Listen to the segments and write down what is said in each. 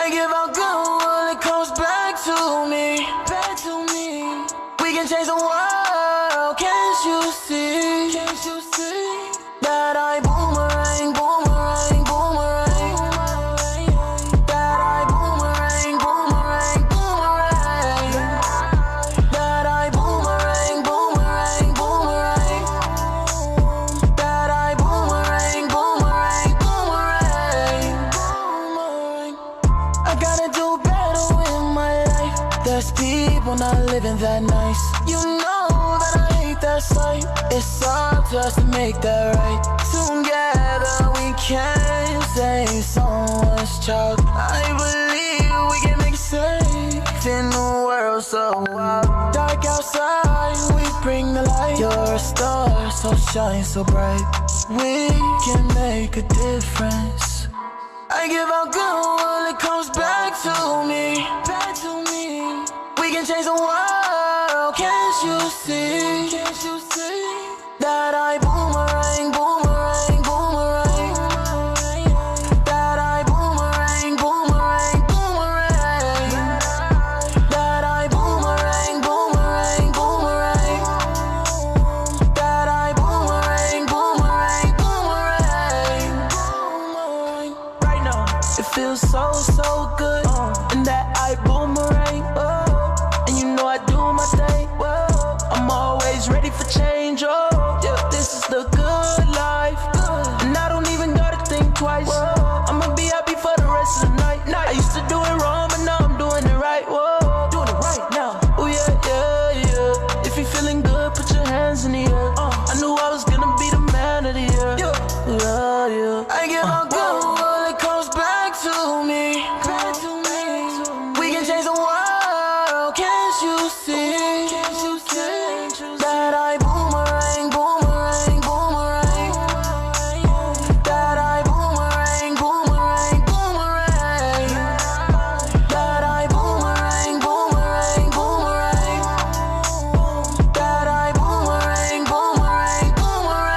I give out good, well it comes back to me. We can change the world, can't you see? That I boomerang, boomerang, boomerang. That I boomerang, boomerang, boomerang. That I boomerang, boomerang, boomerang. That I boomerang, boomerang, boomerang. I gotta do better with my life. There's people not living that nice. You know that I hate that sight. It's up to us to make that right. Together we can save someone's child. I believe we can make it safe in the world so wild. Dark outside, we bring the light. You're a star, so shine so bright. We can make a difference. I give out good, well it comes back to me. We can change the world, can't you see? That I boomerang, boomerang, boomerang. That I boomerang, boomerang, boomerang. That I boomerang, boomerang, boomerang. That I boomerang, boomerang, boomerang. Right now, it feels so, so good. And that I boomerang, and you know I do my thing. I'm always ready for change, this is the good life, and I don't even gotta think twice. I'ma be happy for the rest of the night. I used to do it wrong, but now I'm doing it right. Doing it right now. Oh yeah, yeah, yeah. If you're feeling good, put your hands in the air. I knew I was gonna be the man of the year. Yeah, yeah. I give out good, well it comes back to me. We can change the world, can't you see? That I boomerang, boomerang, boomerang. That I boomerang, boomerang, boomerang. That I boomerang, boomerang, boomerang. That I boomerang, boomerang, boomerang.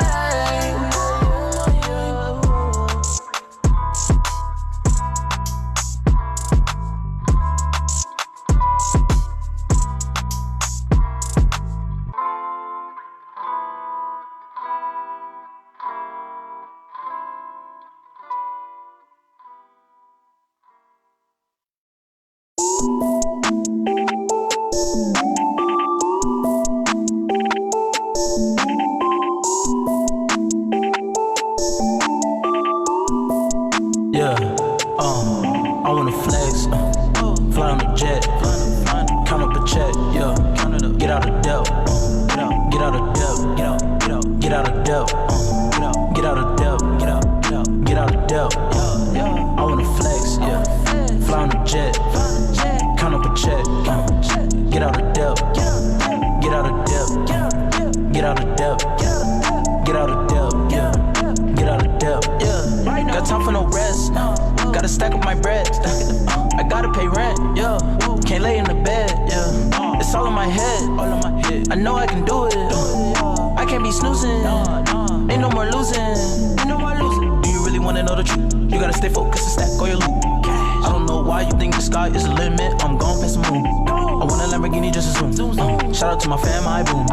Yeah, I wanna flex, fly on a jet, count up a check, yeah, get out of debt, get out of debt, get out of debt, get out of debt, get out of debt. I wanna flex, yeah, fly on a jet, count up a check, get out of debt, get out of debt, get out of debt, get out of debt, yeah, get out of debt, yeah. Got time for no rest, gotta stack up my bread, I gotta pay rent, yeah, can't lay in the bed, yeah, it's all in my head, I know I can do it, I can't be snoozing, ain't no more losing, do you really wanna know the truth? You gotta stay focused and stack all your loot. I don't know why you think the sky is the limit, I'm gone past the moon, I want a Lamborghini just to zoom, shout out to my fam, I boom,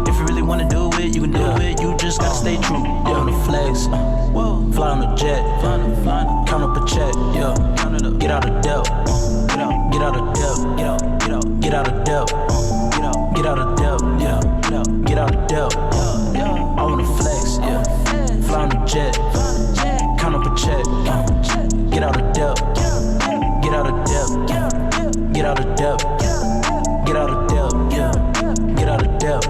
if you really wanna do it, you can do it, you just gotta stay true, I wanna flex, fly on a jet, count up a check, yeah, get out of debt, get out of debt, get out of debt, get out of debt, yeah, get out of debt, I wanna flex, yeah, fly on a jet, count up a check, get out of debt, get out of debt, get out of debt, get out of debt, yeah, get out of debt.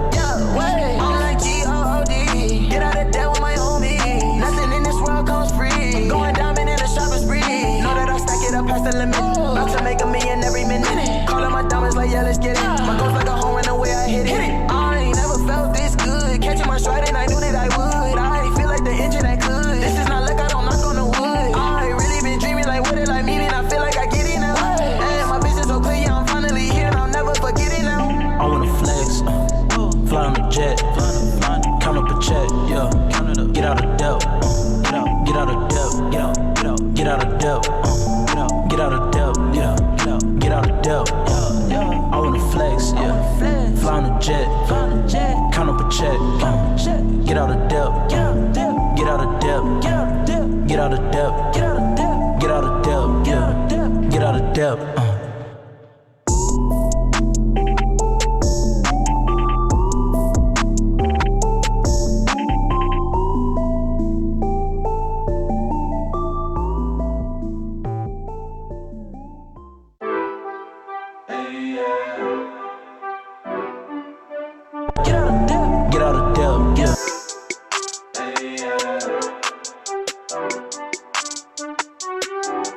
I'm like G-O-O-D. Get out of debt with my homie. Nothing in this world comes free. Going diamond in a shopping spree. Know that I stack it up past the limit. About to make $1 million every minute. Calling my diamonds like, yeah, let's get it. My goals like a home run the way I hit it. I ain't never felt this good. Catching my stride and I knew that I would. I feel like the engine that could. This is not luck, I don't knock on the wood. I really been dreaming like what it like meaning. I feel like I get it now. And my vision so clear, yeah, I'm finally here and I'll never forget it now. I wanna flex, fly on a jet, count up a check, yeah, get out of debt, get out of debt, get out of debt, get out of debt. dip. I wanna flex, yeah. Fly on a jet, count up a check. Get out of dip, get out of dip, get out of dip, get out of dip, yeah. Get out of dip.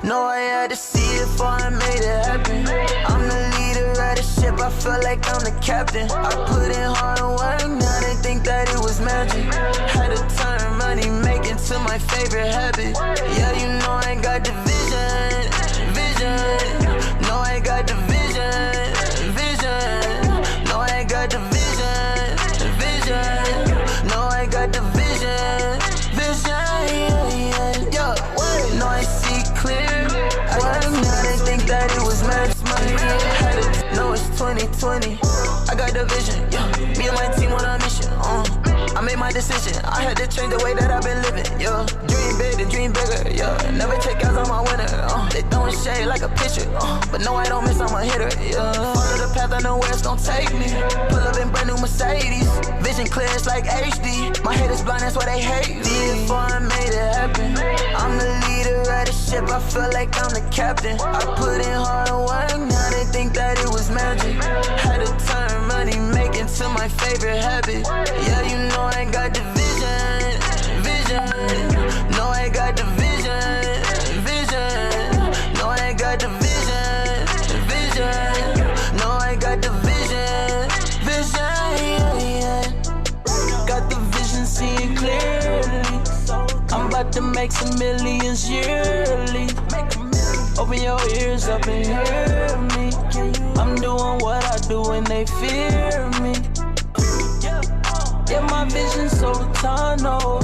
No, I had to see it before I made it happen. I'm the leader of the ship, I feel like I'm the captain. I put in hard work, now they think that it was magic. Had to turn money making to my favorite habit. Yeah, you know I got the vision. No, I got the vision. No, I got the vision. No, I got the vision. Yeah, no, I see clear. Now they think that it was magic. Had it, no, it's 2020. I got the vision, yeah. Me and my team on a mission, I made my decision. I had to change the way that I've been living, yeah. Dream big and dream bigger, yeah. Never take out on my winner, They throwing shade like a pitcher, but no, I don't miss, I'm a hitter, yeah. Follow the path, I know where it's gonna take me. Pull up in brand new Mercedes. Vision clear, it's like HD. My head is blind, that's why they hate me. Before I made it happen, I'm the leader of the ship, I feel like I'm the captain. I put in hard work, now they think that it was magic. Had to turn money making to my favorite habit. Yeah, you know I got the vision. No, I got the vision. No, I got the vision. No, I got the vision. Got the vision, seeing clearly. I'm about to make some millions yearly. Open your ears up and hear me. I'm doing what I do and they fear me. Yeah, my vision's so tunnel.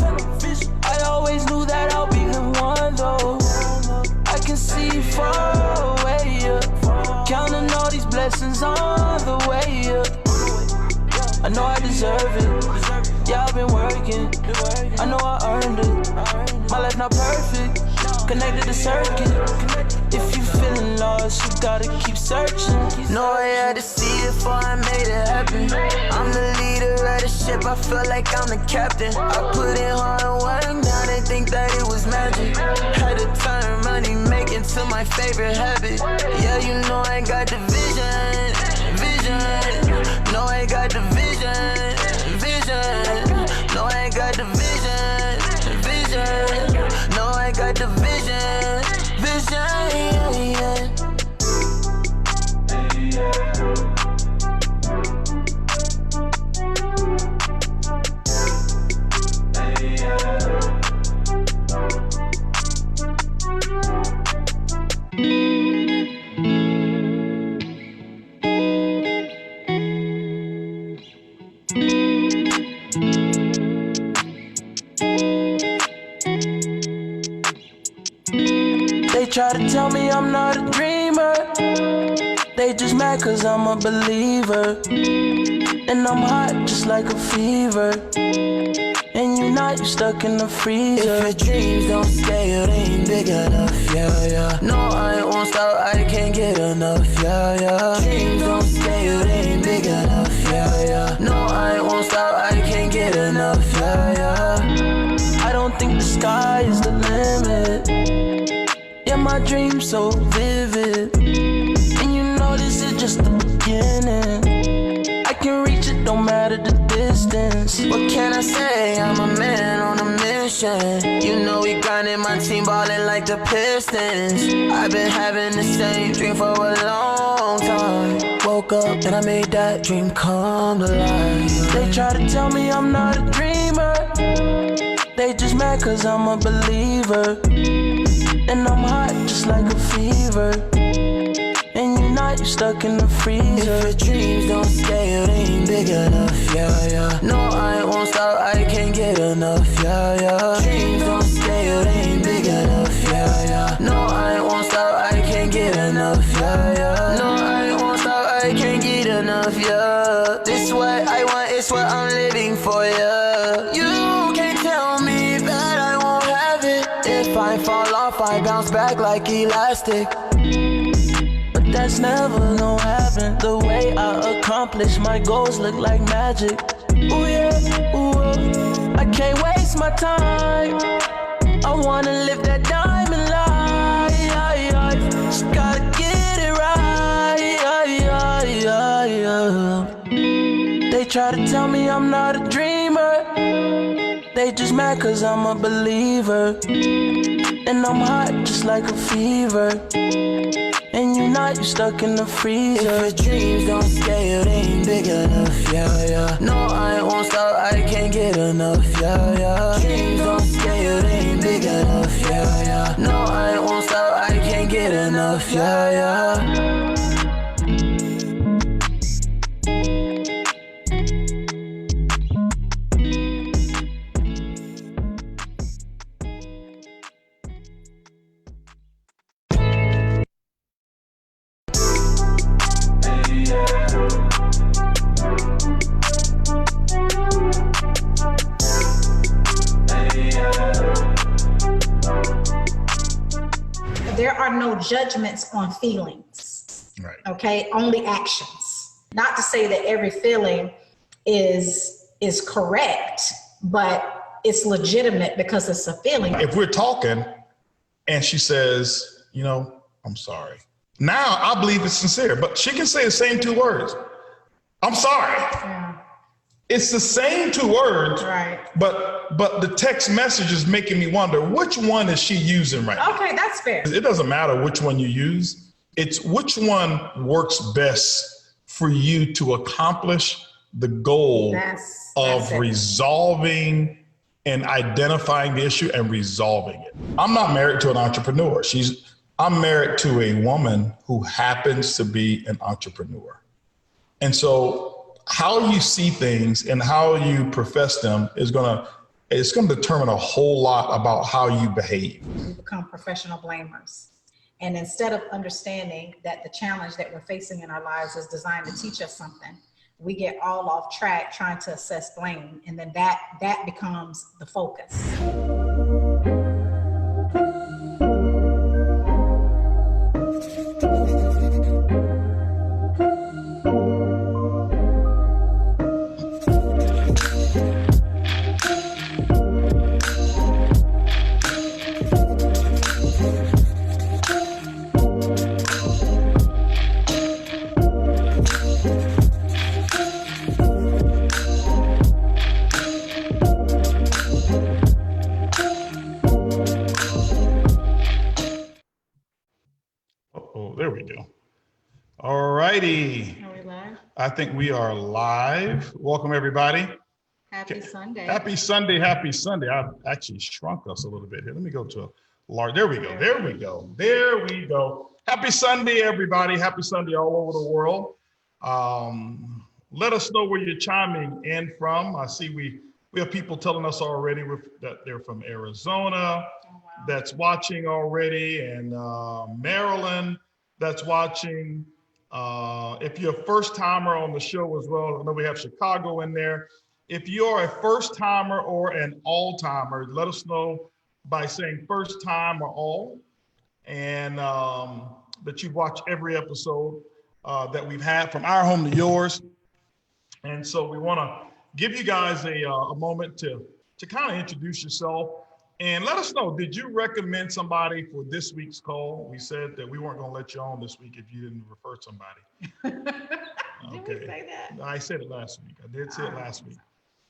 I always knew that I'll be the one though. I can see far away, yeah. Counting all these blessings on the way, yeah. I know I deserve it. Yeah, I've been working. I know I earned it. My life not perfect. Connected to circuit. If you feeling lost, you gotta keep searching. No, I had to see it before I made it happen. I'm the leader of the ship, I feel like I'm the captain. I put in hard work, now they think that it was magic. Had to turn money making to my favorite habit. Yeah, you know I got the vision. No, I got the vision. No, I got the vision. No, I got the vision. They try to tell me I'm not a dreamer. They just mad cause I'm a believer. And I'm hot just like a fever. And you not, you stuck in the freezer. If your dreams don't scale, they ain't big enough, yeah. No, I won't stop, I can't get enough, yeah. Dreams don't scale, they ain't big enough, yeah. No, I won't stop, I can't get enough, yeah. I don't think the sky is the limit. Yeah, my dream's so vivid. And you know this is just the beginning. I can reach it, don't matter the distance. What can I say? I'm a man on a mission. You know we grinding, my team ballin' like the Pistons. I've been having the same dream for a long time. Woke up and I made that dream come to life. They try to tell me I'm not a dreamer. They just mad cause I'm a believer. And I'm hot just like a fever. And you're not, you stuck in the freezer. If your dreams don't scale, they ain't big enough, yeah. No, I won't stop, I can't get enough, yeah. Dreams don't scale, they ain't big enough, yeah. No, I won't stop, I can't get enough, yeah. No, I off, I bounce back like elastic. But that's never gonna happen. The way I accomplish my goals look like magic. Ooh yeah, ooh, I can't waste my time. I wanna live that diamond life. Just gotta get it right. They try to tell me I'm not a dreamer. They just mad cause I'm a believer. And I'm hot just like a fever. And you not, you stuck in the freezer. If your dreams don't scale, they ain't big enough, yeah. No, I won't stop, I can't get enough, yeah. Dreams don't scale, they ain't big enough, yeah. No, I won't stop, I can't get enough, yeah. There are no judgments on feelings, right? Okay, only actions. Not to say that every feeling is correct, but it's legitimate because it's a feeling. If we're talking and she says, you know, I'm sorry. Now I believe it's sincere, but she can say the same two words. I'm sorry. Yeah. It's the same two words, right? But the text message is making me wonder, which one is she using right now? Okay, that's fair. It doesn't matter which one you use. It's which one works best for you to accomplish the goal of resolving and identifying the issue and resolving it. I'm not married to an entrepreneur. I'm married to a woman who happens to be an entrepreneur. And so how you see things and how you profess them is it's gonna determine a whole lot about how you behave. We become professional blamers. And instead of understanding that the challenge that we're facing in our lives is designed to teach us something, we get all off track trying to assess blame. And then that becomes the focus. There we go. All righty. Are we live? I think we are live. Welcome, everybody. Happy Sunday. Happy Sunday. Happy Sunday. I've actually shrunk us a little bit here. Let me go to a large. There we go. There we go. There we go. Happy Sunday, everybody. Happy Sunday all over the world. Let us know where you're chiming in from. I see we have people telling us already that they're from Arizona. That's watching already, and Maryland that's watching. If you're a first timer on the show as well, I know we have Chicago in there. If you're a first timer or an all timer, let us know by saying first time or all, and that you've watched every episode that we've had from our home to yours. And so we want to give you guys a moment to kind of introduce yourself. And let us know, did you recommend somebody for this week's call? We said that we weren't going to let you on this week if you didn't refer somebody. Okay. Did we say that? I said it last week. I did say it last week.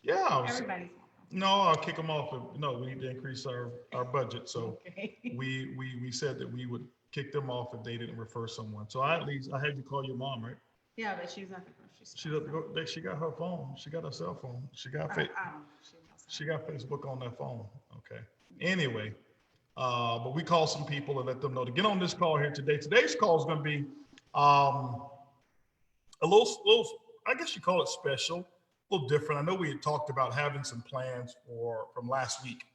Yeah. Everybody's No, I'll kick them off. No, we need to increase our budget. So okay. we said that we would kick them off if they didn't refer someone. So I had you call your mom, right? Yeah, but she's not the grocery store. She got her phone. She got her cell phone. She got Facebook on that phone. Okay. Anyway, but we call some people and let them know to get on this call here today. Today's call is going to be a little, I guess you call it special, a little different. I know we had talked about having some plans from last week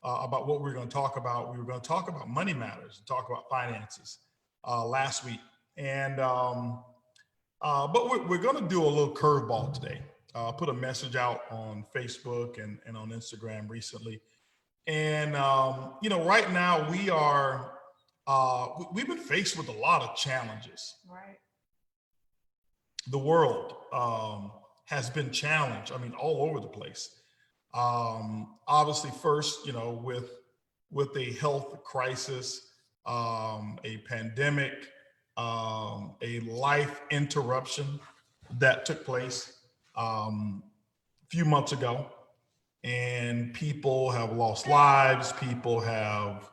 about what we were going to talk about. We were going to talk about money matters, talk about finances last week. And but we're going to do a little curveball today. Put a message out on Facebook and on Instagram recently. And right now we are we've been faced with a lot of challenges. Right. The world has been challenged. I mean, all over the place. Obviously, first, with a health crisis, a pandemic, a life interruption that took place a few months ago, and people have lost lives. People have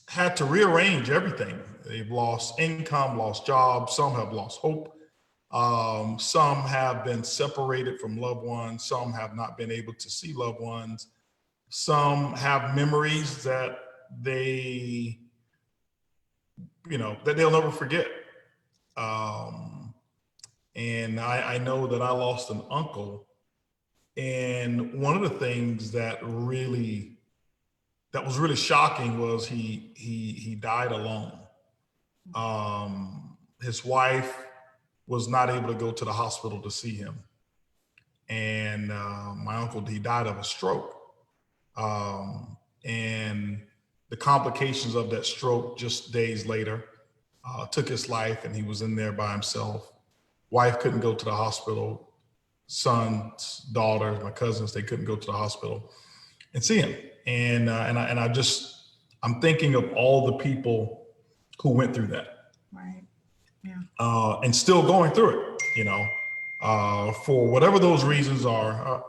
had to rearrange everything. They've lost income, lost jobs. Some have lost hope. Some have been separated from loved ones. Some have not been able to see loved ones. Some have memories that they, that they'll never forget. And I know that I lost an uncle. And one of the things that was really shocking was he died alone. His wife was not able to go to the hospital to see him. And my uncle, he died of a stroke. And the complications of that stroke just days later took his life, and he was in there by himself. Wife couldn't go to the hospital. Sons, daughters, my cousins, they couldn't go to the hospital and see him. And I'm thinking of all the people who went through that. Right. Yeah. And still going through it, for whatever those reasons are,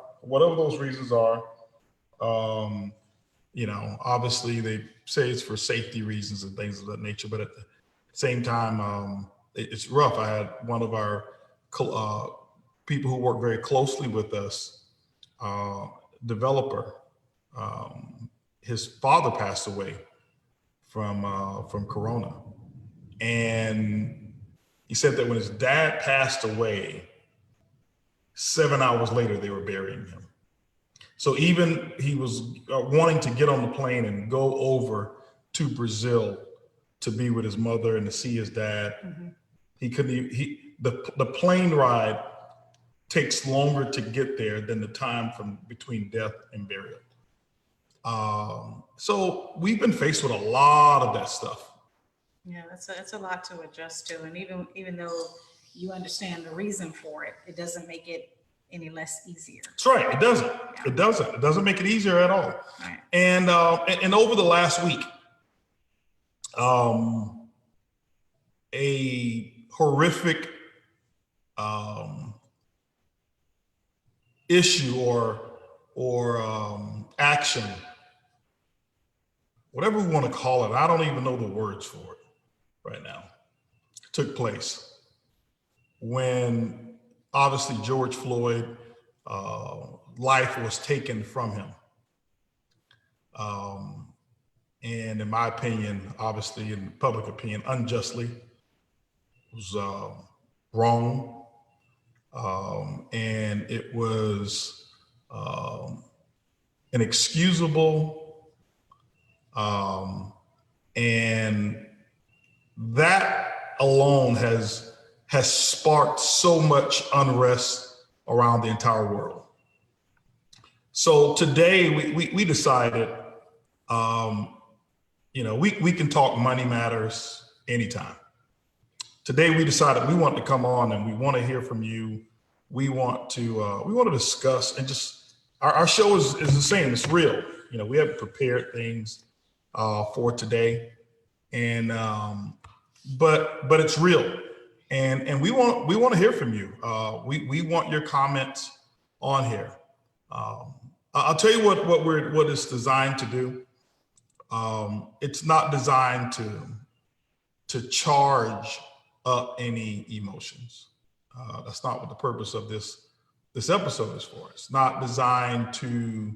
obviously they say it's for safety reasons and things of that nature, but at the same time, it's rough. I had one of our people who work very closely with us, developer, his father passed away from Cardona. And he said that when his dad passed away, 7 hours later, they were burying him. So even he was wanting to get on the plane and go over to Brazil to be with his mother and to see his dad. Mm-hmm. He couldn't even, the plane ride takes longer to get there than the time from between death and burial. So we've been faced with a lot of that stuff. Yeah, that's a lot to adjust to. And even though you understand the reason for it, it doesn't make it any less easier. That's right. It doesn't. Yeah. It doesn't. It doesn't make it easier at all. Right. And over the last week, a horrific issue or action, whatever we want to call it, I don't even know the words for it right now, took place when obviously George Floyd, life was taken from him. And in my opinion, obviously in public opinion, unjustly, was wrong. And it was inexcusable. And that alone has sparked so much unrest around the entire world. So today we decided, we can talk money matters anytime. Today we decided we want to come on and we want to hear from you. We want to discuss and just our show is the same. It's real. We haven't prepared things for today, and but it's real, and we want to hear from you. We want your comments on here. I'll tell you what it's designed to do. It's not designed to charge up any emotions. That's not what the purpose of this episode is for. It's not designed to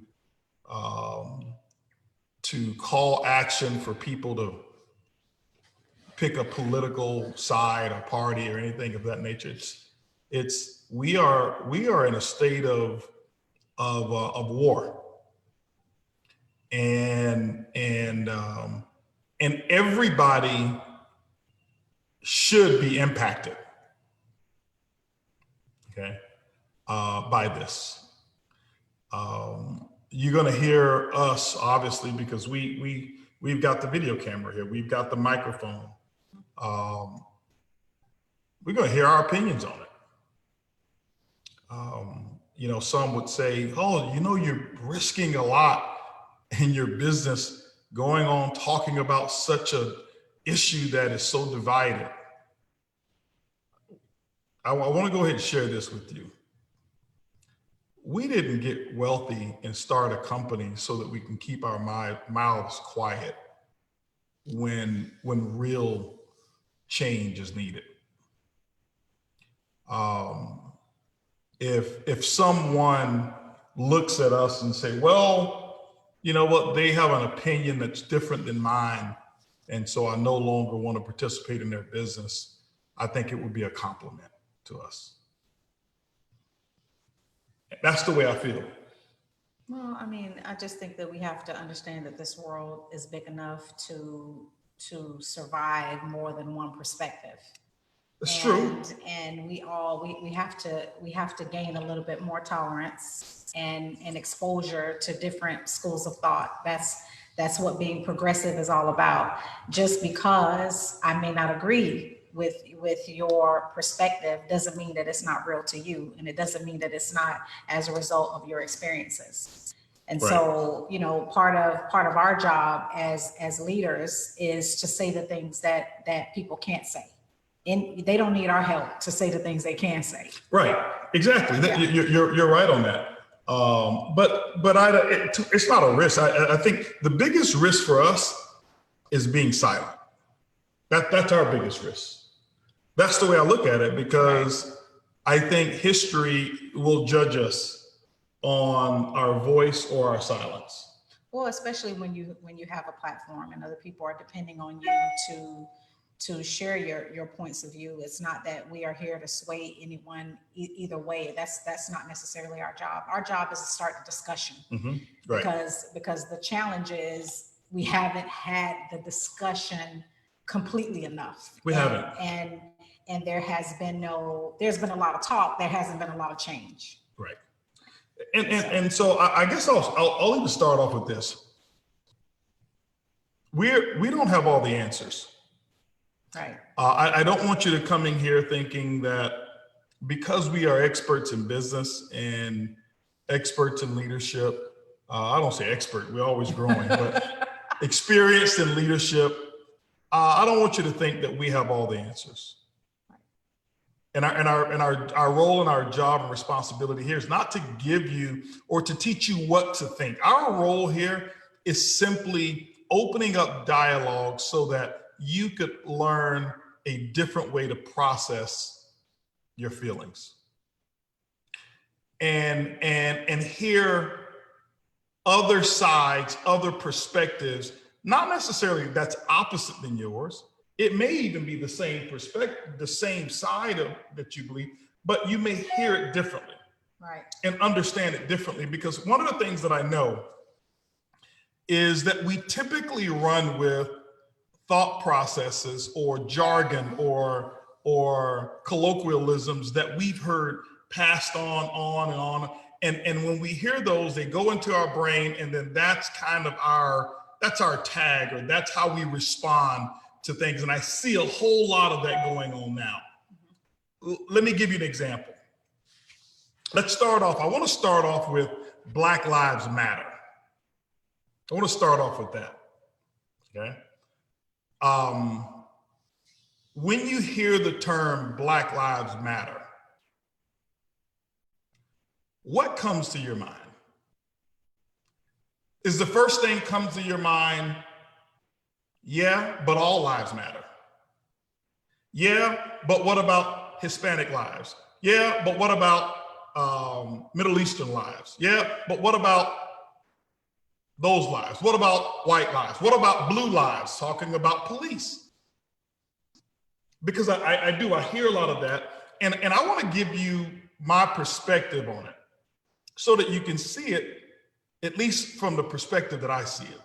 call action for people to pick a political side or party or anything of that nature. We are in a state of war, and everybody should be impacted, okay, by this. You're going to hear us, obviously, because we've got the video camera here. We've got the microphone. We're going to hear our opinions on it. You know, some would say, oh, you know, you're risking a lot in your business going on talking about such a issue that is so divided. I want to go ahead and share this with you. We didn't get wealthy and start a company so that we can keep our mouths quiet when real change is needed. If someone looks at us and say, well, you know what, they have an opinion that's different than mine, and so I no longer want to participate in their business, I think it would be a compliment to us. That's the way I feel. Well, I mean, I just think that we have to understand that this world is big enough to survive more than one perspective. It's true. And we have to gain a little bit more tolerance and exposure to different schools of thought. That's what being progressive is all about. Just because I may not agree with your perspective doesn't mean that it's not real to you, and it doesn't mean that it's not as a result of your experiences. And right. So, you know, part of our job as leaders is to say the things that people can't say. And they don't need our help to say the things they can say. Right, exactly. Yeah. You're right on that. But it's not a risk. I think the biggest risk for us is being silent. That's our biggest risk. That's the way I look at it, because I think history will judge us on our voice or our silence. Well, especially when you have a platform and other people are depending on you to share your points of view. It's not that we are here to sway anyone either way. That's not necessarily our job. Our job is to start the discussion. Mm-hmm. Right. Because the challenge is we haven't had the discussion completely enough. We haven't. And there's been a lot of talk. There hasn't been a lot of change. Right. And so I guess I'll even start off with this. We don't have all the answers. Right. I don't want you to come in here thinking that because we are experts in business and experts in leadership, I don't say expert, we're always growing, but experienced in leadership, I don't want you to think that we have all the answers. And our role and our job and responsibility here is not to give you or to teach you what to think. Our role here is simply opening up dialogue so that you could learn a different way to process your feelings and hear other sides, other perspectives, not necessarily that's opposite than yours. It may even be the same perspective, the same side of that you believe, but you may hear it differently, right? And understand it differently, because one of the things that I know is that we typically run with thought processes or jargon or colloquialisms that we've heard passed on and on. And when we hear those, they go into our brain, and then that's kind of our tag, or that's how we respond to things. And I see a whole lot of that going on now. Let me give you an example. I want to start off with Black Lives Matter. I want to start off with that, okay? When you hear the term Black Lives Matter, what comes to your mind? Is the first thing comes to your mind, yeah, but all lives matter? Yeah, but what about Hispanic lives? Yeah, but what about Middle Eastern lives? Yeah, but what about those lives? What about white lives? What about blue lives? Talking about police. Because I hear a lot of that. And I want to give you my perspective on it so that you can see it, at least from the perspective that I see it.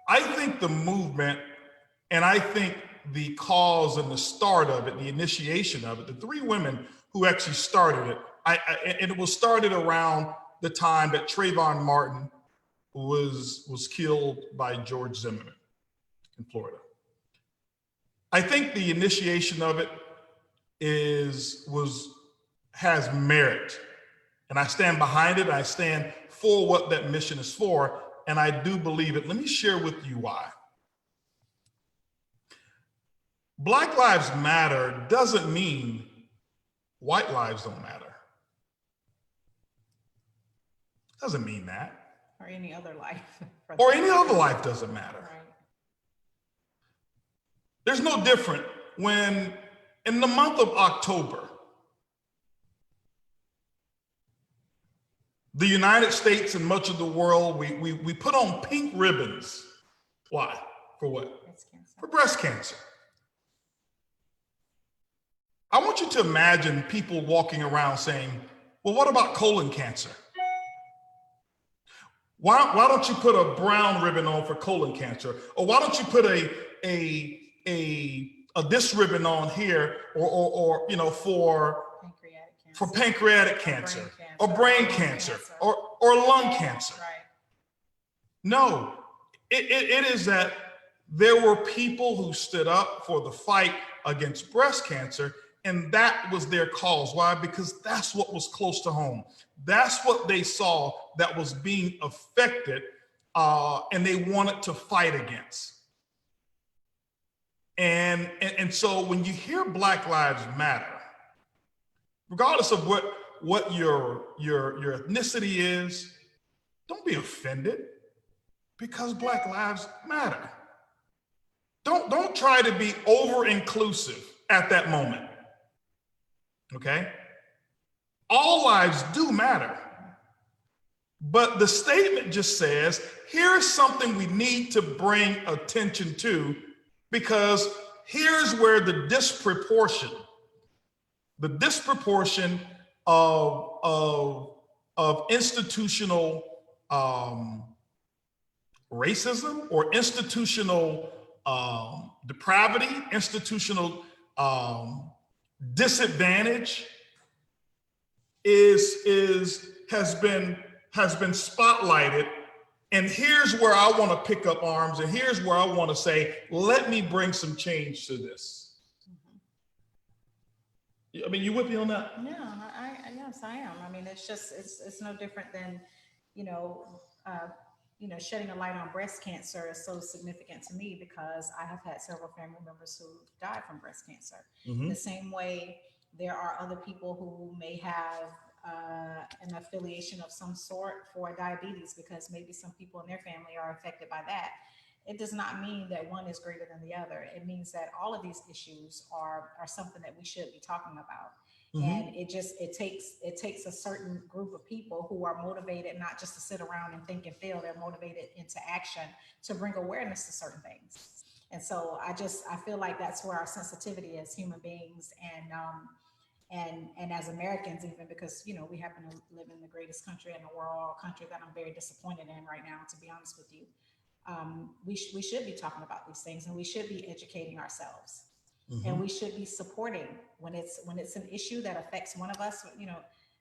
I think the movement, and I think the cause and the start of it, the initiation of it, the three women who actually started it, and it was started around the time that Trayvon Martin was killed by George Zimmerman in Florida. I think the initiation of it has merit, and I stand behind it. I stand for what that mission is for, and I do believe it. Let me share with you why. Black Lives Matter doesn't mean white lives don't matter. Doesn't mean that. Or any other life. Or any other life doesn't matter. Right. There's no different when in the month of October, the United States and much of the world, we put on pink ribbons. Why? For what? Breast cancer. For breast cancer. I want you to imagine people walking around saying, well, what about colon cancer? Why don't you put a brown ribbon on for colon cancer? Or why don't you put this ribbon on here or you know, for pancreatic cancer, or brain cancer, or lung cancer? Right. No, it is that there were people who stood up for the fight against breast cancer, and that was their cause. Why? Because that's what was close to home. That's what they saw that was being affected, and they wanted to fight against. And so when you hear Black Lives Matter, regardless of what your ethnicity is, don't be offended, because Black Lives Matter. Don't try to be over-inclusive at that moment. Okay? All lives do matter. But the statement just says, here's something we need to bring attention to, because here's where the disproportion of institutional racism or institutional depravity, institutional disadvantage has been spotlighted. And here's where I want to pick up arms, and here's where I want to say, let me bring some change to this. I mean, you with me on that? Yeah, yes, I am. I mean, it's no different than, shedding a light on breast cancer is so significant to me because I have had several family members who died from breast cancer. Mm-hmm. The same way there are other people who may have an affiliation of some sort for diabetes, because maybe some people in their family are affected by that. It does not mean that one is greater than the other. It means that all of these issues are something that we should be talking about. Mm-hmm. And it takes a certain group of people who are motivated not just to sit around and think and feel, they're motivated into action to bring awareness to certain things. And so I feel like that's where our sensitivity as human beings and as Americans, even because, we happen to live in the greatest country in the world, a country that I'm very disappointed in right now, to be honest with you. We should be talking about these things, and we should be educating ourselves. Mm-hmm. And we should be supporting when it's an issue that affects one of us.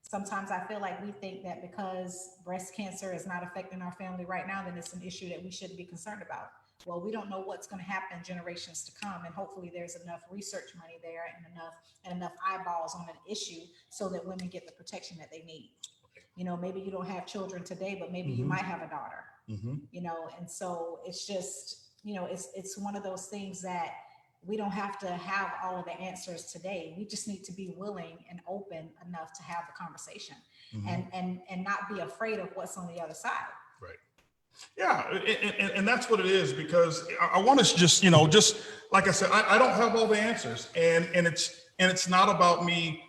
Sometimes I feel like we think that because breast cancer is not affecting our family right now, then it's an issue that we shouldn't be concerned about. Well, we don't know what's going to happen generations to come, and hopefully there's enough research money there and enough eyeballs on an issue so that women get the protection that they need. Maybe you don't have children today, but maybe mm-hmm. you might have a daughter. Mm-hmm. And so it's just, it's one of those things that we don't have to have all of the answers today. We just need to be willing and open enough to have the conversation, mm-hmm. and not be afraid of what's on the other side. Right. Yeah, and that's what it is, because I want to just like I said, I don't have all the answers, and it's not about me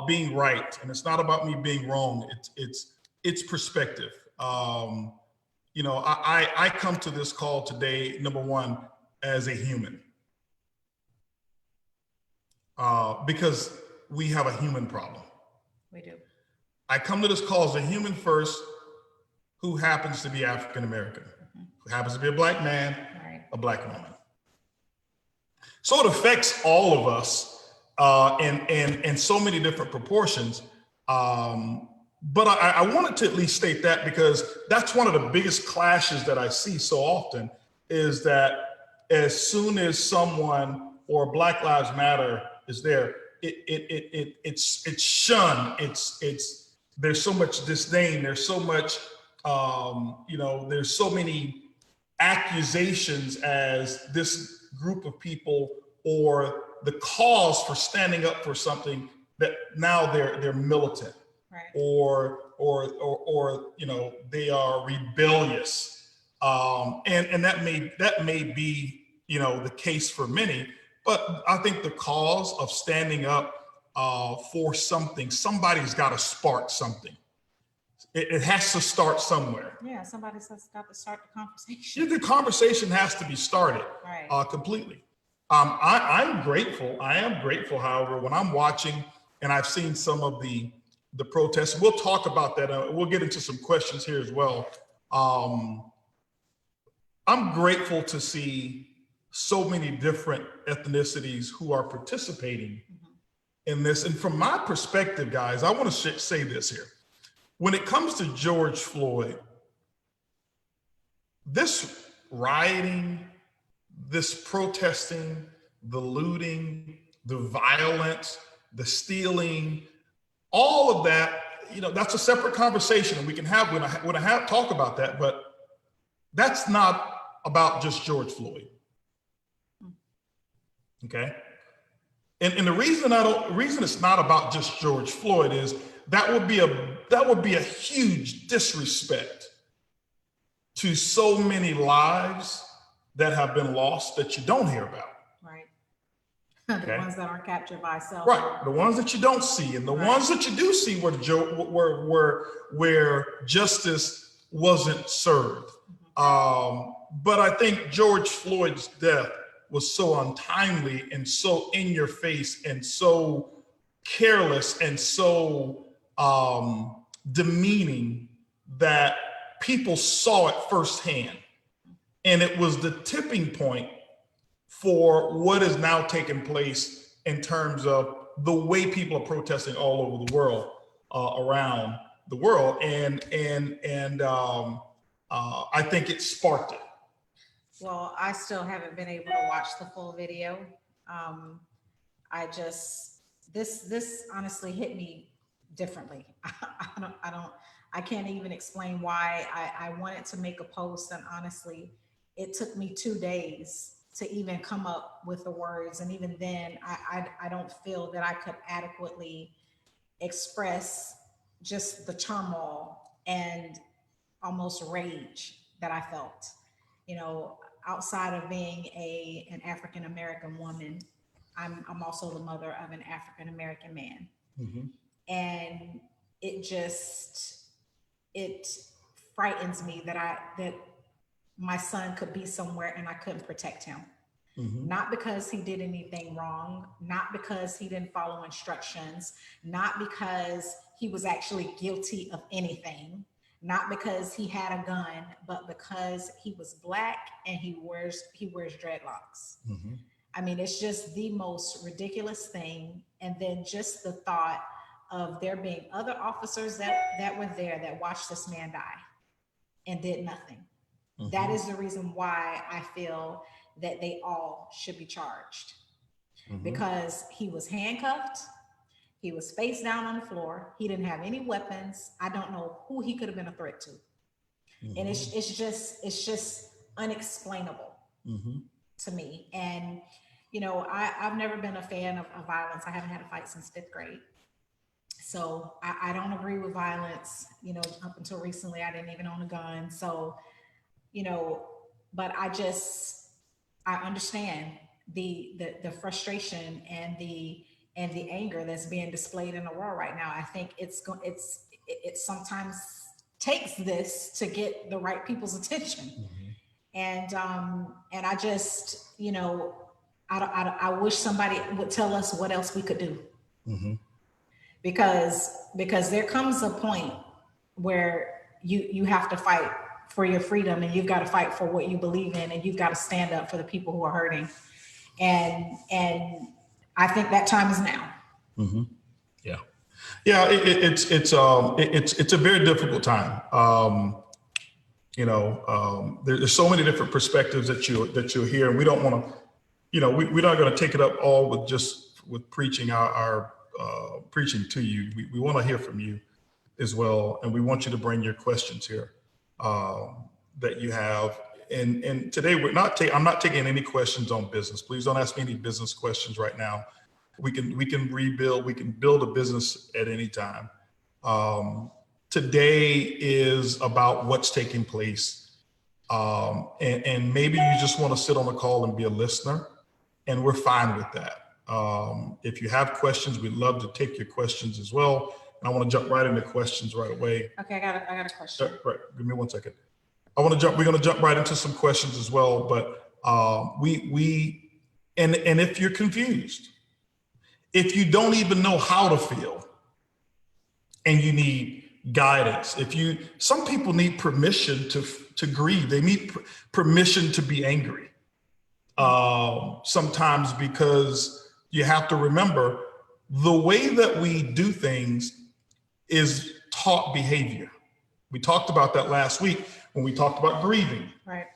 being right, and it's not about me being wrong. It's perspective. I come to this call today, number one, as a human, because we have a human problem. We do. I come to this call as a human first, who happens to be African American, mm-hmm. who happens to be a Black man, right. a Black woman. So it affects all of us in so many different proportions. But I wanted to at least state that, because that's one of the biggest clashes that I see so often, is that as soon as someone or Black Lives Matter is there, it's shunned. There's so much disdain. There's so much, there's so many accusations as this group of people, or the cause for standing up for something, that now they're militant, right, or they are rebellious, and that may be the case for many. But I think the cause of standing up for something, somebody's got to spark something. It has to start somewhere. Yeah, somebody's got to start the conversation. The conversation has to be started, right, completely. I'm grateful. I am grateful, however, when I'm watching and I've seen some of the protests. We'll talk about that. We'll get into some questions here as well. I'm grateful to see so many different ethnicities who are participating in this. And from my perspective, guys, I want to say this here. When it comes to George Floyd, this rioting, this protesting, the looting, the violence, the stealing, all of that, that's a separate conversation, and we can have talk about that, but that's not about just George Floyd. Okay? And the reason it's not about just George Floyd is that would be a huge disrespect to so many lives that have been lost that you don't hear about. right. The ones that aren't captured by cell phone. Right, the ones that you don't see, and the ones that you do see where justice wasn't served. But I think George Floyd's death was so untimely and so in your face and so careless and so demeaning that people saw it firsthand. And it was the tipping point for what is now taking place in terms of the way people are protesting all over the world, around the world. And I think it sparked it. Well, I still haven't been able to watch the full video. This honestly hit me differently. I can't even explain why. I wanted to make a post, and honestly, it took me 2 days to even come up with the words. And even then, I don't feel that I could adequately express just the turmoil and almost rage that I felt. Outside of being an African-American woman, I'm also the mother of an African-American man. Mm-hmm. And it frightens me that my son could be somewhere and I couldn't protect him. Mm-hmm. Not because he did anything wrong, not because he didn't follow instructions, not because he was actually guilty of anything, not because he had a gun, but because he was Black and he wears dreadlocks. Mm-hmm. I mean, it's just the most ridiculous thing. And then just the thought of there being other officers that were there that watched this man die and did nothing. Mm-hmm. That is the reason why I feel that they all should be charged. Mm-hmm. Because he was handcuffed, he was face down on the floor, he didn't have any weapons. I don't know who he could have been a threat to. Mm-hmm. And it's just unexplainable. Mm-hmm. to me. And I've never been a fan of violence. I haven't had a fight since 5th grade. So I don't agree with violence. Up until recently, I didn't even own a gun. So, but I understand the frustration and the anger that's being displayed in the world right now. I think it sometimes takes this to get the right people's attention. Mm-hmm. And I just, I wish somebody would tell us what else we could do. Mm-hmm. Because there comes a point where you have to fight for your freedom, and you've got to fight for what you believe in, and you've got to stand up for the people who are hurting. And I think that time is now. Mm-hmm. Yeah. Yeah, it's a very difficult time. There's so many different perspectives that you'll hear, and we don't want to, we're not going to take it up all with preaching our preaching to you. We want to hear from you as well, and we want you to bring your questions here that you have. And today I'm not taking any questions on business. Please don't ask me any business questions right now. We can rebuild. We can build a business at any time. Today is about what's taking place. And maybe you just want to sit on the call and be a listener, and we're fine with that. If you have questions, we'd love to take your questions as well. And I want to jump right into questions right away. Okay, I got a question. Right, give me 1 second. We're going to jump right into some questions as well, but and if you're confused, if you don't even know how to feel and you need guidance, some people need permission to grieve. They need permission to be angry. Sometimes, because you have to remember the way that we do things is taught behavior. We talked about that last week when we talked about grieving. Right.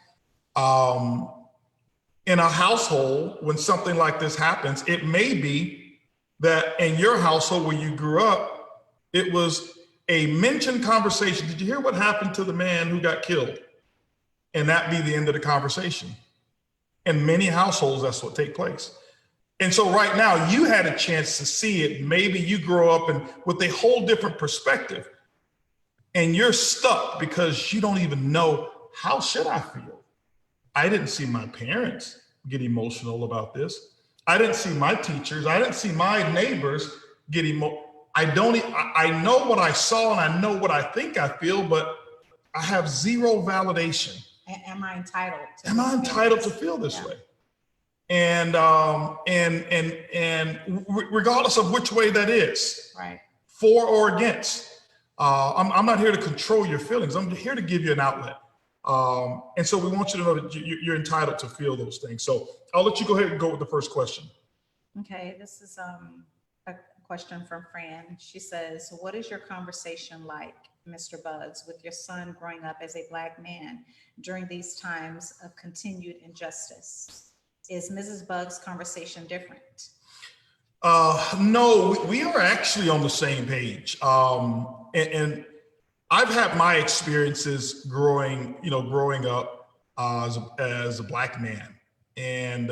In a household, when something like this happens, it may be that in your household where you grew up, it was a mentioned conversation. Did you hear what happened to the man who got killed? And that be the end of the conversation. In many households, that's what takes place. And so right now you had a chance to see it. Maybe you grow up and with a whole different perspective, and you're stuck because you don't even know, how should I feel? I didn't see my parents get emotional about this. I didn't see my teachers. I didn't see my neighbors get emotional. I know what I saw and I know what I think I feel, but I have zero validation. Am I entitled to Am I entitled to feel this way? And regardless of which way that is, right, for or against, I'm not here to control your feelings. I'm here to give you an outlet. And so we want you to know that you're entitled to feel those things. So I'll let you go ahead and go with the first question. Okay, this is a question from Fran. She says, what is your conversation like, Mr. Bugs, with your son growing up as a Black man during these times of continued injustice? Is Mrs. Bugs' conversation different? No, we are actually on the same page. And I've had my experiences growing up as a Black man, and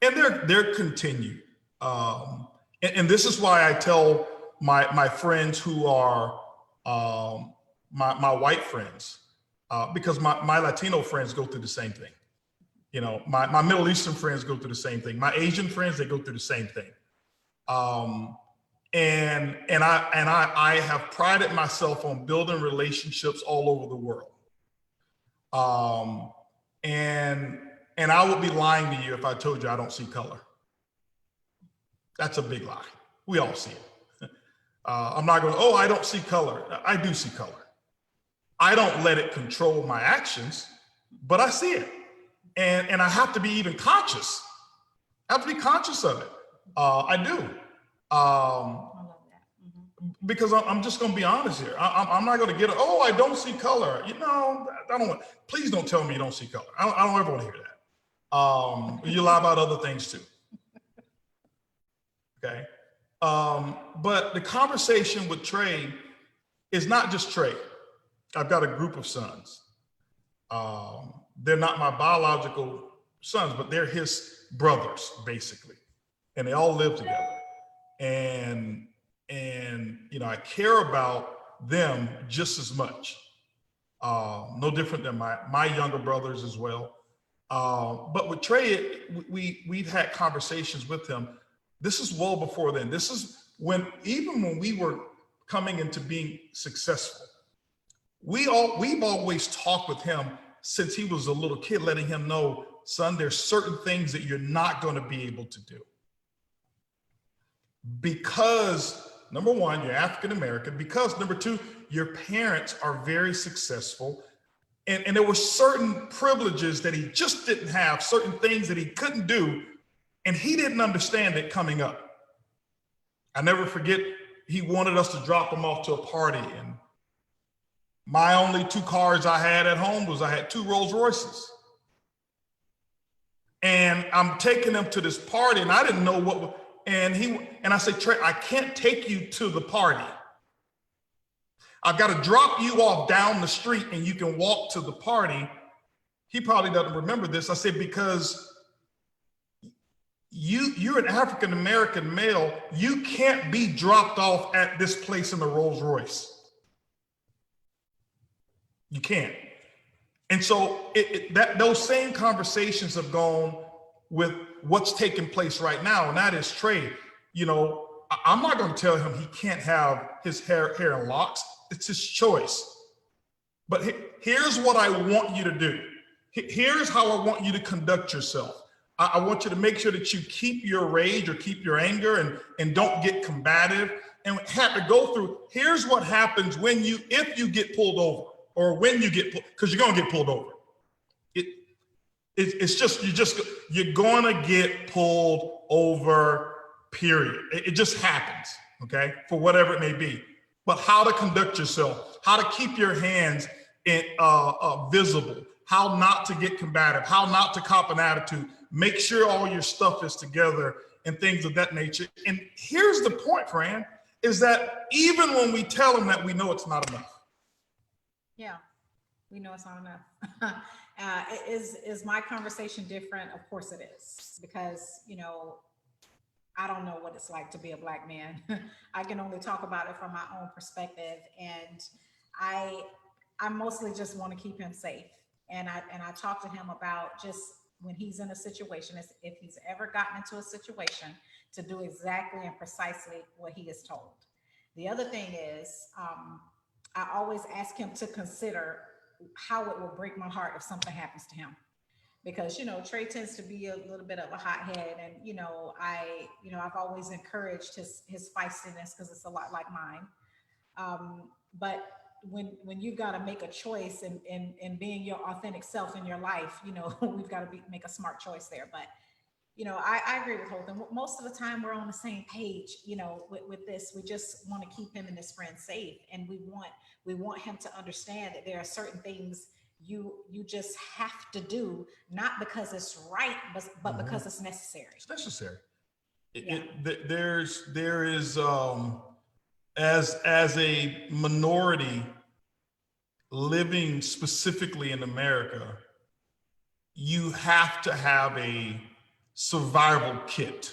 they're continued. And this is why I tell my friends who are my white friends, because my Latino friends go through the same thing. My Middle Eastern friends go through the same thing. My Asian friends, they go through the same thing. And I have prided myself on building relationships all over the world. And I would be lying to you if I told you I don't see color. That's a big lie. We all see it. I'm not going, I don't see color. I do see color. I don't let it control my actions, but I see it. And I have to be even conscious. I have to be conscious of it. I do. Because I'm just going to be honest here. I'm not going to get it. I don't see color. Please don't tell me you don't see color. I don't ever want to hear that. You lie about other things too. Okay. But the conversation with Trey is not just Trey. I've got a group of sons. They're not my biological sons, but they're his brothers, basically. And they all live together. And I care about them just as much. No different than my younger brothers as well. But with Trey, we've had conversations with him. This is well before then. This is even when we were coming into being successful, we've always talked with him since he was a little kid, letting him know, son, there's certain things that you're not going to be able to do. Because number one, you're African-American. Because number two, your parents are very successful. And there were certain privileges that he just didn't have, certain things that he couldn't do. And he didn't understand it coming up. I never forget he wanted us to drop him off to a party, and my only 2 cars I had at home was I had 2 Rolls Royces. And I'm taking him to this party, and I didn't know what, and I said, Trey, I can't take you to the party. I've got to drop you off down the street and you can walk to the party. He probably doesn't remember this. I said, because you're an African-American male, you can't be dropped off at this place in the Rolls Royce. You can't. And so those same conversations have gone with what's taking place right now. And that is Trey, you know, I'm not going to tell him he can't have his hair in locks. It's his choice. But here's what I want you to do. Here's how I want you to conduct yourself. I want you to make sure that you keep your rage or keep your anger and don't get combative and have to go through. Here's what happens if you get pulled over, or when you get pulled, because you're going to get pulled over. You're going to get pulled over, period. It just happens, okay, for whatever it may be. But how to conduct yourself, how to keep your hands visible, how not to get combative, how not to cop an attitude, make sure all your stuff is together and things of that nature. And here's the point, Fran, is that even when we tell them that, we know it's not enough. Yeah, we know it's not enough. Is my conversation different? Of course it is, because, you know, I don't know what it's like to be a Black man. I can only talk about it from my own perspective. And I mostly just want to keep him safe. And I talk to him about just when he's in a situation, if he's ever gotten into a situation, to do exactly and precisely what he is told. The other thing is, I always ask him to consider how it will break my heart if something happens to him. Because, you know, Trey tends to be a little bit of a hothead, and, I've always encouraged his feistiness, because it's a lot like mine. But when you've got to make a choice and being your authentic self in your life, you know, we've got to make a smart choice there. But, you know, I agree with Holton. Most of the time we're on the same page, you know, with this. We just want to keep him and his friends safe. And we want him to understand that there are certain things you just have to do, not because it's right, but because it's necessary. It's necessary. Yeah. There is as a minority living specifically in America, you have to have a survival kit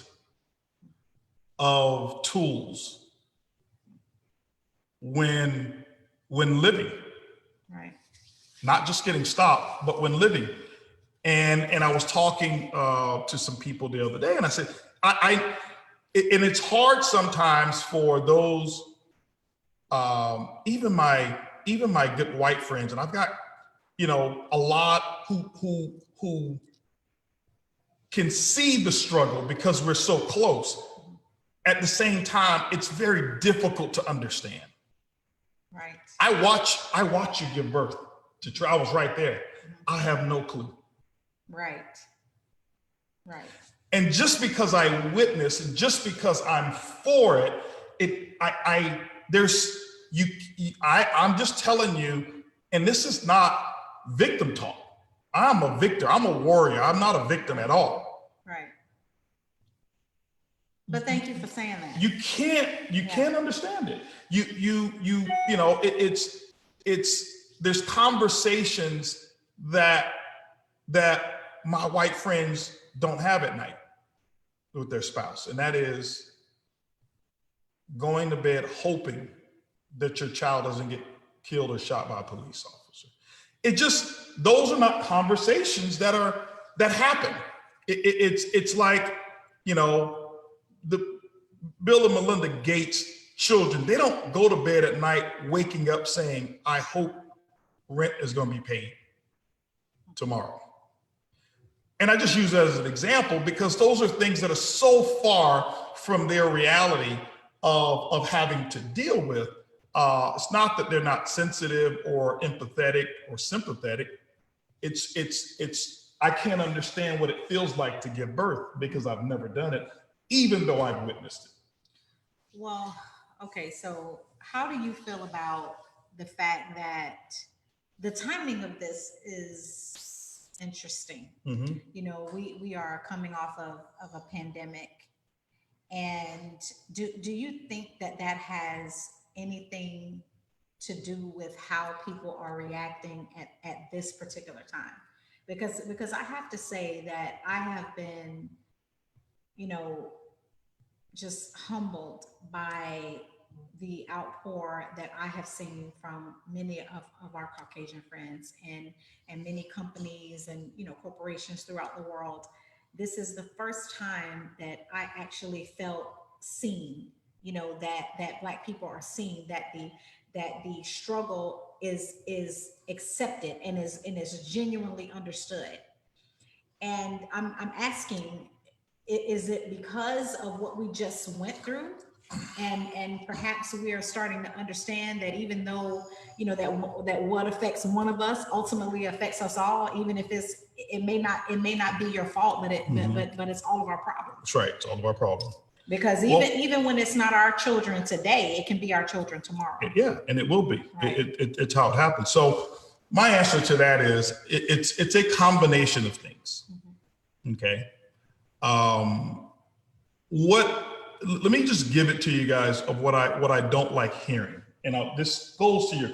of tools when living. Right. Not just getting stopped, but when living. And I was talking to some people the other day, and I said, and it's hard sometimes for those, even my good white friends, and I've got, you know, a lot who can see the struggle because we're so close. At the same time, it's very difficult to understand. Right. I watch you give birth to Trey. I was right there. I have no clue. Right. Right. And just because I witness, and just because I'm for it, I'm just telling you, and this is not victim talk. I'm a victor. I'm a warrior. I'm not a victim at all. Right. But thank you for saying that. You can't understand it. You know, there's conversations that my white friends don't have at night with their spouse. And that is going to bed hoping that your child doesn't get killed or shot by a police officer. Those are not conversations that happen. It's like, you know, the Bill and Melinda Gates children, they don't go to bed at night waking up saying, I hope rent is going to be paid tomorrow. And I just use that as an example because those are things that are so far from their reality of having to deal with. It's not that they're not sensitive or empathetic or sympathetic. I can't understand what it feels like to give birth because I've never done it, even though I've witnessed it. Well, Okay, so how do you feel about the fact that the timing of this is interesting? Mhm. You know, we are coming off of a pandemic, and do you think that that has anything to do with how people are reacting at this particular time? Because I have to say that I have been, you know, just humbled by the outpour that I have seen from many of our Caucasian friends, and many companies and, you know, corporations throughout the world. This is the first time that I actually felt seen, you know, that Black people are seen, that the struggle is accepted and is genuinely understood. And I'm asking, is it because of what we just went through, and perhaps we are starting to understand that even though, you know, that what affects one of us ultimately affects us all, even if it may not be your fault, but but it's all of our problems. That's right. It's all of our problem. Because even when it's not our children today, it can be our children tomorrow. Yeah, and it will be. Right. It's how it happens. So my answer to that is it's a combination of things. Okay. Let me just give it to you guys of what I don't like hearing. And this goes to your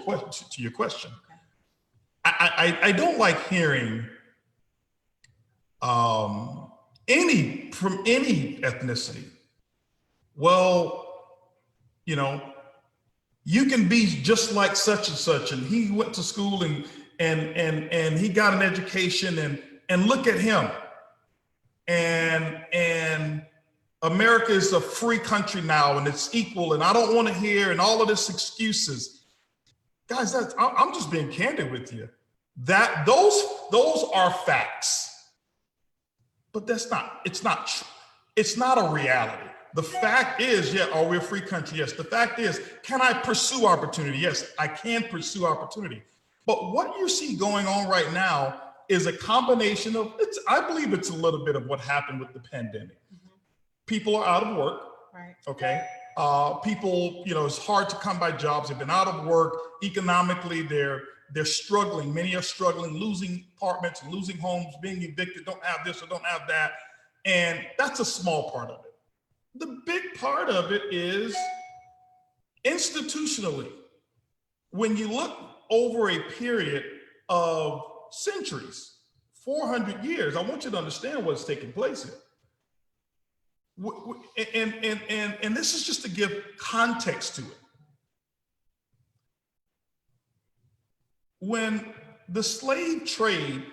question. Okay. I don't like hearing from any ethnicity. Well, you know, you can be just like such and such, and he went to school and he got an education, and look at him. And America is a free country now, and it's equal, and I don't want to hear and all of this excuses. Guys, I'm just being candid with you. That those are facts. But it's not a reality. The fact is, yeah, are we a free country? Yes. The fact is, can I pursue opportunity? Yes, I can pursue opportunity. But what you see going on right now is a combination of, I believe it's a little bit of what happened with the pandemic. Mm-hmm. People are out of work. Right. Okay. People, you know, it's hard to come by jobs. They've been out of work. Economically, they're struggling. Many are struggling, losing apartments, losing homes, being evicted, don't have this or don't have that. And that's a small part of it. The big part of it is institutionally. When you look over a period of centuries, 400 years, I want you to understand what's taking place here. And this is just to give context to it. When the slave trade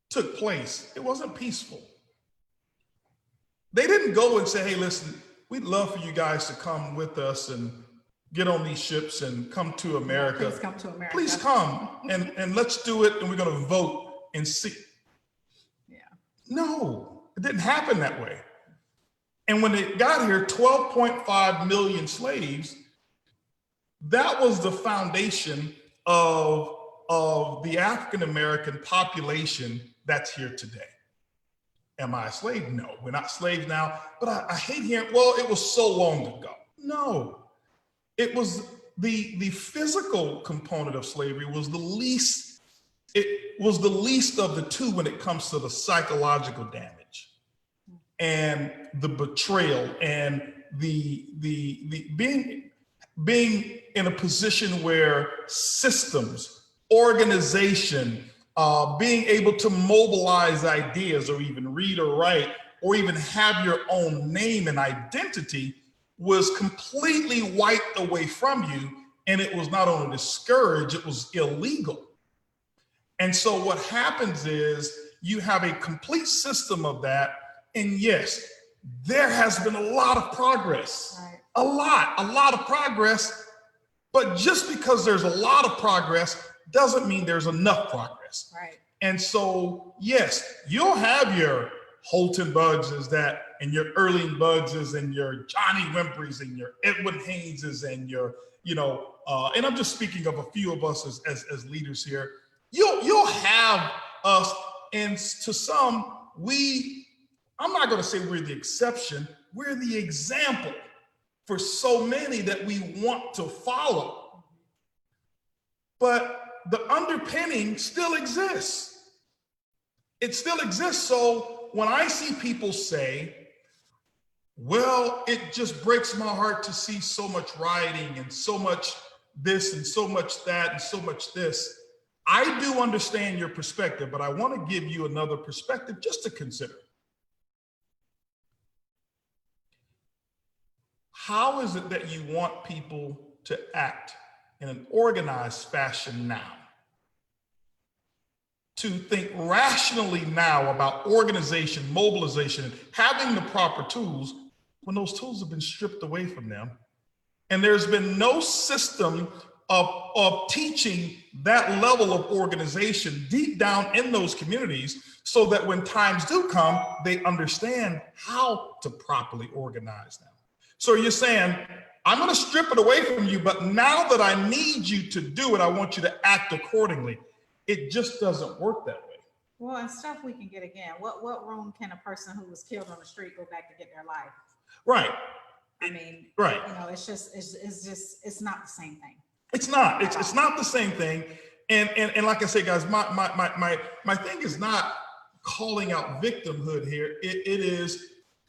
took place, it wasn't peaceful. They didn't go and say, hey, listen, we'd love for you guys to come with us and get on these ships and come to America. Please come to America. Please come and let's do it, and we're going to vote and see. Yeah. No, it didn't happen that way. And when they got here, 12.5 million slaves, that was the foundation of the African-American population that's here today. Am I a slave? No, we're not slaves now, but I hate hearing, well, it was so long ago. No, it was the physical component of slavery was the least, it was the least of the two when it comes to the psychological damage and the betrayal and the being in a position where systems, organization, being able to mobilize ideas or even read or write or even have your own name and identity was completely wiped away from you. And it was not only discouraged, it was illegal. And so what happens is you have a complete system of that. And yes, there has been a lot of progress, Right. a lot of progress. But just because there's a lot of progress doesn't mean there's enough progress. Right. And so, yes, you'll have your Holton Buggses and your Earlene Buggses and your Johnny Wimpreys and your Edwin Hayneses and your, and I'm just speaking of a few of us as leaders here. You'll have us, and to some, I'm not going to say we're the exception, we're the example for so many that we want to follow. But the underpinning still exists. It still exists. So when I see people say, well, it just breaks my heart to see so much rioting and so much this and so much that and so much this, I do understand your perspective, but I want to give you another perspective just to consider. How is it that you want people to act in an organized fashion now? To think rationally now about organization, mobilization, and having the proper tools when those tools have been stripped away from them. And there's been no system of teaching that level of organization deep down in those communities so that when times do come, they understand how to properly organize them. So you're saying, I'm going to strip it away from you, but now that I need you to do it, I want you to act accordingly. It just doesn't work that way. Well, and stuff we can get again. What room can a person who was killed on the street go back to get their life? Right. I mean, right. You know, it's not the same thing. It's not. It's not the same thing. And like I say, guys, my thing is not calling out victimhood here.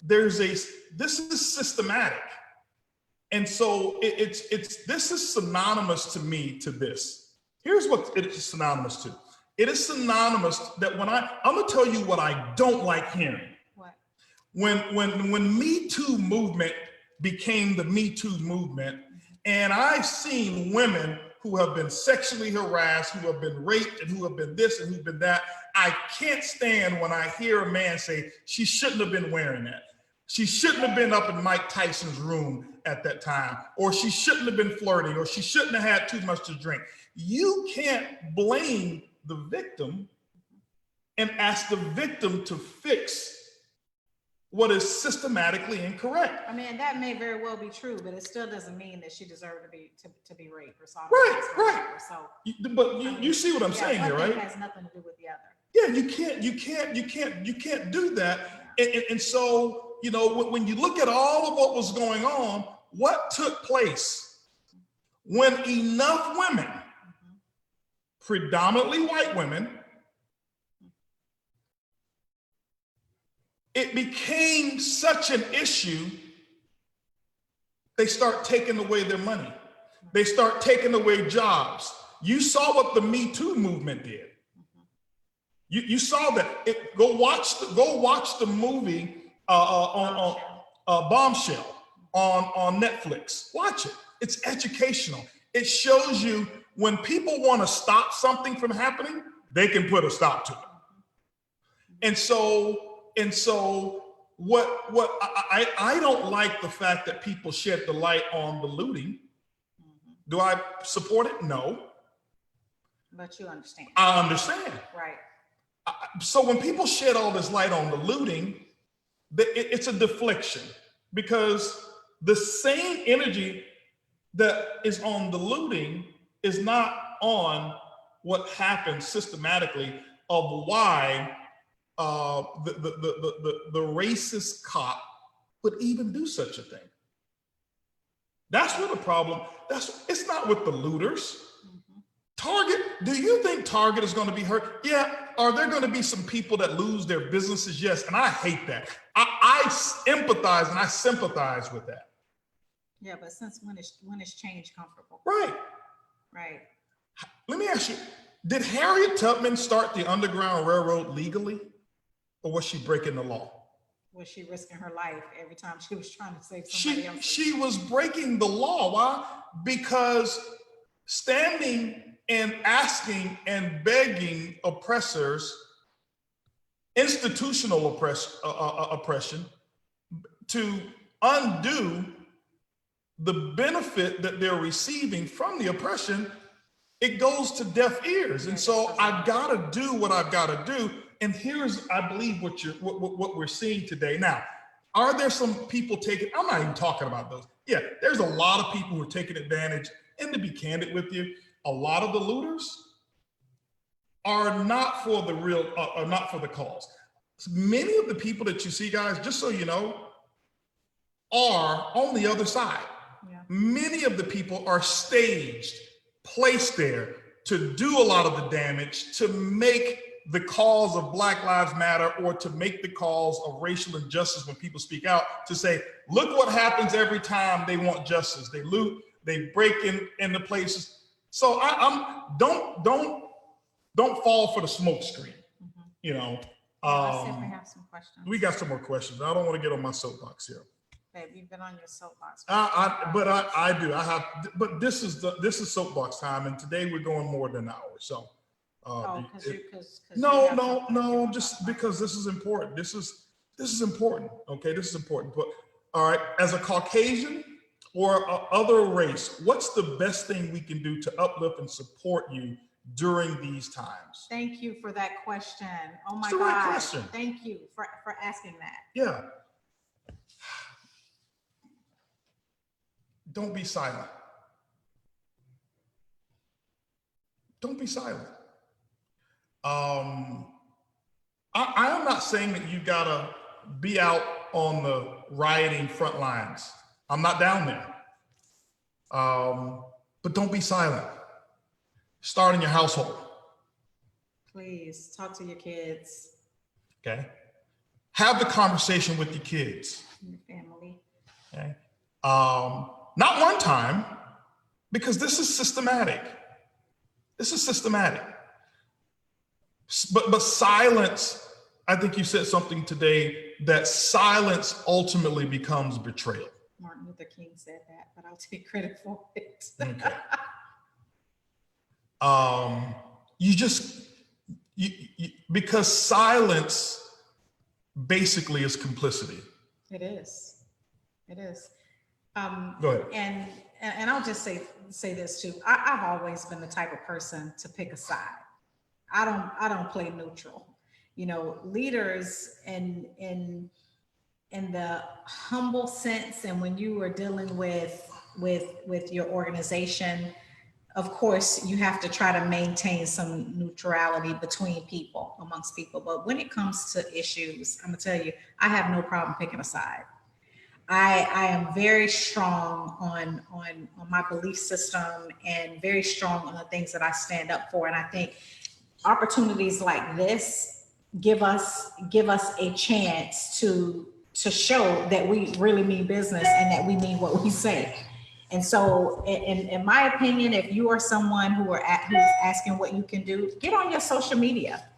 This is systematic. And so this is synonymous to me to this. Here's what it is synonymous to. It is synonymous that when I'm gonna tell you what I don't like hearing. What? When Me Too movement became the Me Too movement, and I've seen women who have been sexually harassed, who have been raped, and who have been this and who've been that. I can't stand when I hear a man say, she shouldn't have been wearing that. She shouldn't have been up in Mike Tyson's room at that time, or she shouldn't have been flirting, or she shouldn't have had too much to drink. You can't blame the victim and ask the victim to fix what is systematically incorrect. I mean, that may very well be true, but it still doesn't mean that she deserved to be raped or something. Right. So, but you see what I'm saying here, right? It has nothing to do with the other. Yeah, you can't do that. And so, you know, when you look at all of what was going on, what took place when enough women, predominantly white women, it became such an issue, they start taking away their money. They start taking away jobs. You saw what the Me Too movement did. You saw that. Go watch the movie on Bombshell on Netflix. Watch it. It's educational. It shows you when people want to stop something from happening, they can put a stop to it. And so what I don't like the fact that people shed the light on the looting. Do I support it? No. But you understand. I understand. Right. So when people shed all this light on the looting, it's a deflection, because the same energy that is on the looting is not on what happened systematically of why the racist cop would even do such a thing. That's where the problem, it's not with the looters. Target, do you think Target is going to be hurt? Yeah. Are there going to be some people that lose their businesses? Yes. And I hate that. I empathize and I sympathize with that. Yeah, but since when is change comfortable? Right. Right. Let me ask you, did Harriet Tubman start the Underground Railroad legally, or was she breaking the law? Was she risking her life every time she was trying to save somebody else? She was breaking the law. Why? Because standing and asking and begging oppressors, institutional oppression, to undo the benefit that they're receiving from the oppression, it goes to deaf ears. And so I've got to do what I've got to do. And here's, I believe, what we're seeing today. Now, are there some people taking, I'm not even talking about those. Yeah, there's a lot of people who are taking advantage. And to be candid with you, a lot of the looters are not for the real, are not for the cause. Many of the people that you see, guys, just so you know, are on the other side. Yeah. Many of the people are staged, placed there to do a lot of the damage, to make the cause of Black Lives Matter, or to make the cause of racial injustice when people speak out, to say, look what happens every time they want justice. They loot, they break into places. So don't fall for the smoke screen. You know, Let's see if we have some questions. we got some more questions. I don't want to get on my soapbox here. Babe, you've been on your soapbox. I do. I have, but this is soapbox time, and today we're going more than an hour. So, no, just because this is important. This is important. Okay, this is important. But all right, as a Caucasian or other race, what's the best thing we can do to uplift and support you during these times? Thank you for that question. Oh my It's the right God. question. Thank you for asking that. Yeah. Don't be silent. Don't be silent. I am not saying that you gotta be out on the rioting front lines. I'm not down there. But don't be silent. Start in your household. Please talk to your kids, Okay. Have the conversation with your kids. your family. Okay. Not one time, because this is systematic. This is systematic. But silence, I think you said something today, that silence ultimately becomes betrayal. Martin Luther King said that, but I'll take credit for it. Okay. Because silence basically is complicity. It is. It is. Go ahead. And I'll just say this too. I've always been the type of person to pick a side. I don't play neutral. You know, leaders in the humble sense, and when you are dealing with your organization, of course, you have to try to maintain some neutrality between people, amongst people. But when it comes to issues, I'm gonna tell you, I have no problem picking a side. I am very strong on my belief system, and very strong on the things that I stand up for. And I think opportunities like this give us a chance to show that we really mean business and that we mean what we say. And so in my opinion, if you are someone who's asking what you can do, get on your social media,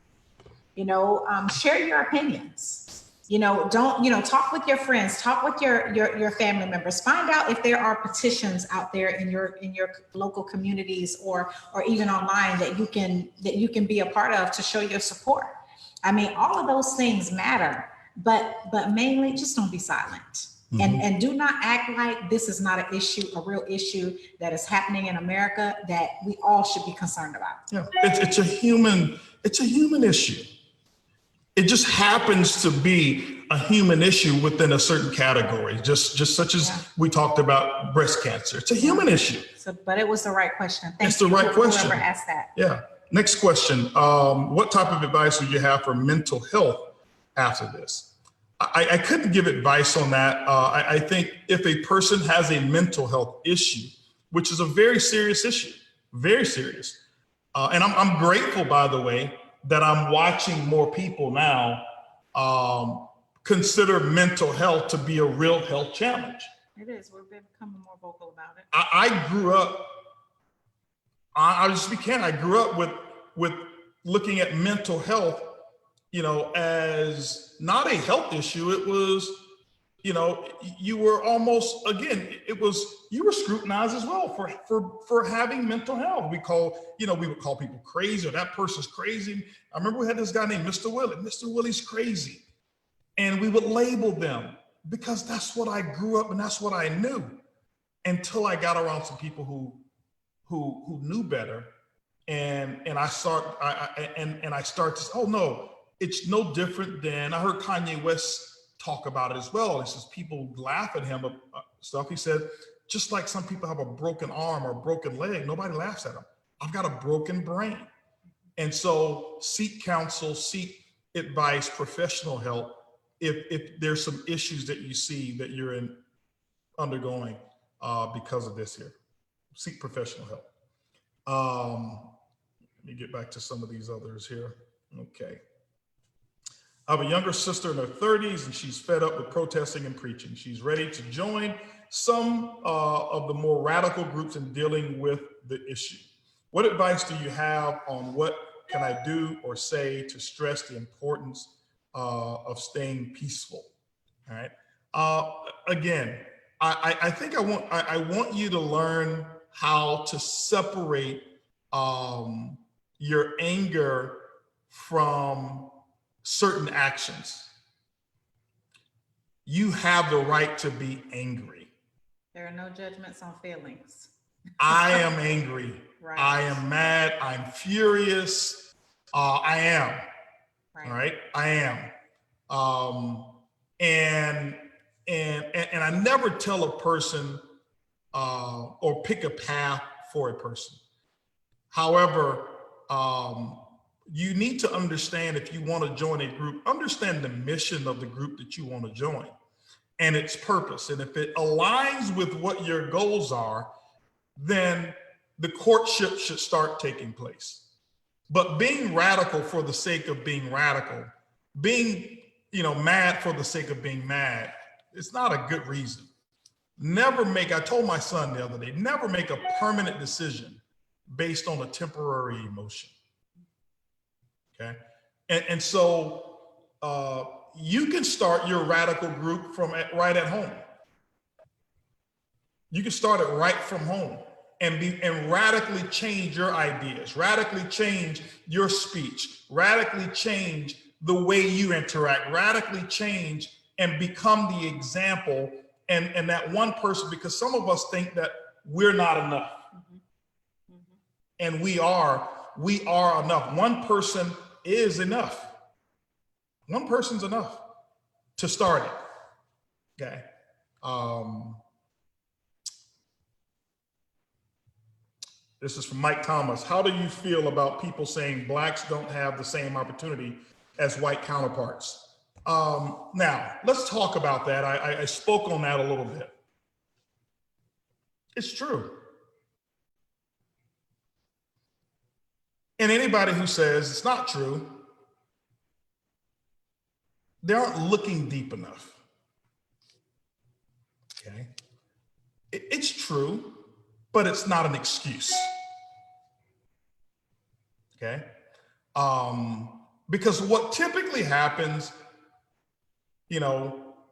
share your opinions. Talk with your friends, talk with your family members, find out if there are petitions out there in your local communities or even online that you can be a part of to show your support. I mean, all of those things matter, but mainly just don't be silent. Mm-hmm. And do not act like this is not an issue, a real issue that is happening in America that we all should be concerned about. Yeah, it's a human issue. It just happens to be a human issue within a certain category, just such as we talked about breast cancer. It's a human issue. But it was the right question. Thank you. It's the right question. Whoever asked that. Yeah. Next question. What type of advice would you have for mental health after this? I couldn't give advice on that. I think if a person has a mental health issue, which is a very serious issue, very serious, and I'm grateful, by the way, that I'm watching more people now consider mental health to be a real health challenge. It is. We're becoming more vocal about it. I grew up, I grew up with looking at mental health, as not a health issue. It was, you were almost, again, you were scrutinized as well for having mental health. We would call people crazy, or that person's crazy. I remember we had this guy named Mr. Willie. Mr. Willie's crazy. And we would label them because that's what I grew up and that's what I knew, until I got around some people who knew better. And I start to say, oh no, it's no different than, I heard Kanye West talk about it as well. He says people laugh at him stuff. He said, just like some people have a broken arm or a broken leg, nobody laughs at them. I've got a broken brain. And so seek counsel, seek advice, professional help if there's some issues that you see that you're in undergoing because of this here. Seek professional help. Let me get back to some of these others here. Okay. I have a younger sister in her 30s, and she's fed up with protesting and preaching. She's ready to join some of the more radical groups in dealing with the issue. What advice do you have on what can I do or say to stress the importance of staying peaceful? All right. Again, I think I want you to learn how to separate your anger from certain actions. You have the right to be angry. There are no judgments on feelings. I am angry. Right. I am mad. I'm furious. I am. Right. All right. I am. And I never tell a person or pick a path for a person. However, you need to understand, if you want to join a group, understand the mission of the group that you want to join and its purpose. And if it aligns with what your goals are, then the courtship should start taking place. But being radical for the sake of being radical, being, mad for the sake of being mad, it's not a good reason. I told my son the other day, never make a permanent decision based on a temporary emotion. Okay. And so you can start your radical group from right at home. You can start it right from home and radically change your ideas, radically change your speech, radically change the way you interact, radically change and become the example and that one person, because some of us think that we're not enough. Mm-hmm. Mm-hmm. And we are enough. One person is enough. One person's enough to start it. Okay. This is from Mike Thomas. How do you feel about people saying blacks don't have the same opportunity as white counterparts? Now, let's talk about that. I spoke on that a little bit. It's true. And anybody who says it's not true, they aren't looking deep enough. Okay? It's true, but it's not an excuse. Okay? Because what typically happens,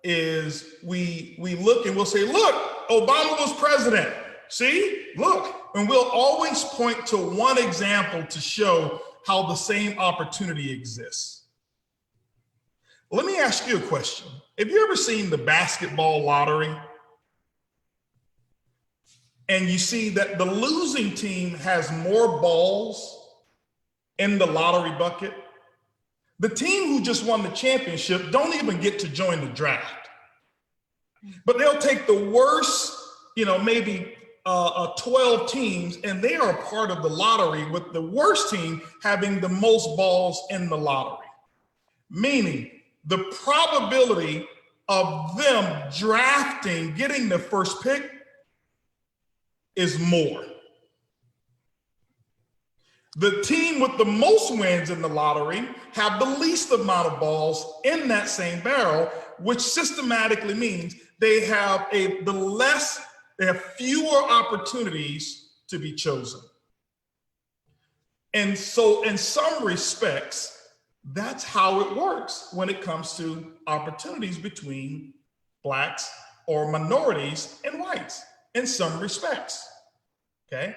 is we look and we'll say, look, Obama was president. See, look. And we'll always point to one example to show how the same opportunity exists. Let me ask you a question. Have you ever seen the basketball lottery? And you see that the losing team has more balls in the lottery bucket? The team who just won the championship don't even get to join the draft. But they'll take the worst, maybe 12 teams, and they are a part of the lottery with the worst team having the most balls in the lottery. Meaning the probability of them drafting, getting the first pick is more. The team with the most wins in the lottery have the least amount of balls in that same barrel, which systematically means they have fewer opportunities to be chosen. And so in some respects, that's how it works when it comes to opportunities between blacks or minorities and whites in some respects. Okay?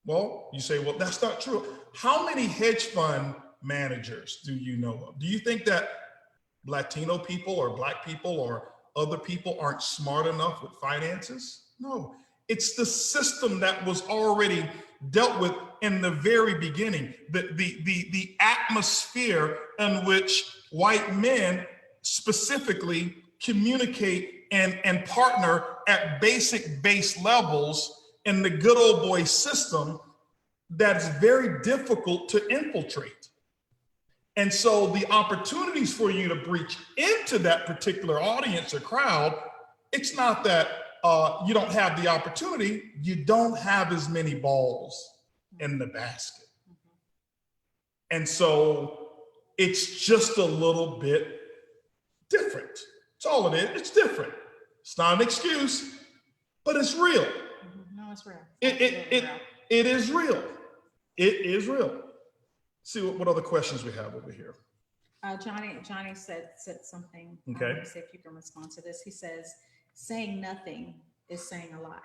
Well, you say, well, that's not true. How many hedge fund managers do you know of? Do you think that Latino people or black people or other people aren't smart enough with finances? No, it's the system that was already dealt with in the very beginning. The atmosphere in which white men specifically communicate and partner at basic base levels in the good old boy system that's very difficult to infiltrate. And so the opportunities for you to breach into that particular audience or crowd, it's not that you don't have the opportunity, you don't have as many balls in the basket. And so it's just a little bit different. That's all it is. It's different. It's not an excuse, but it's real. No, it's real. It is real. It is real. See what other questions we have over here. Johnny said something. Okay. Let me see if you can respond to this. He says, saying nothing is saying a lot.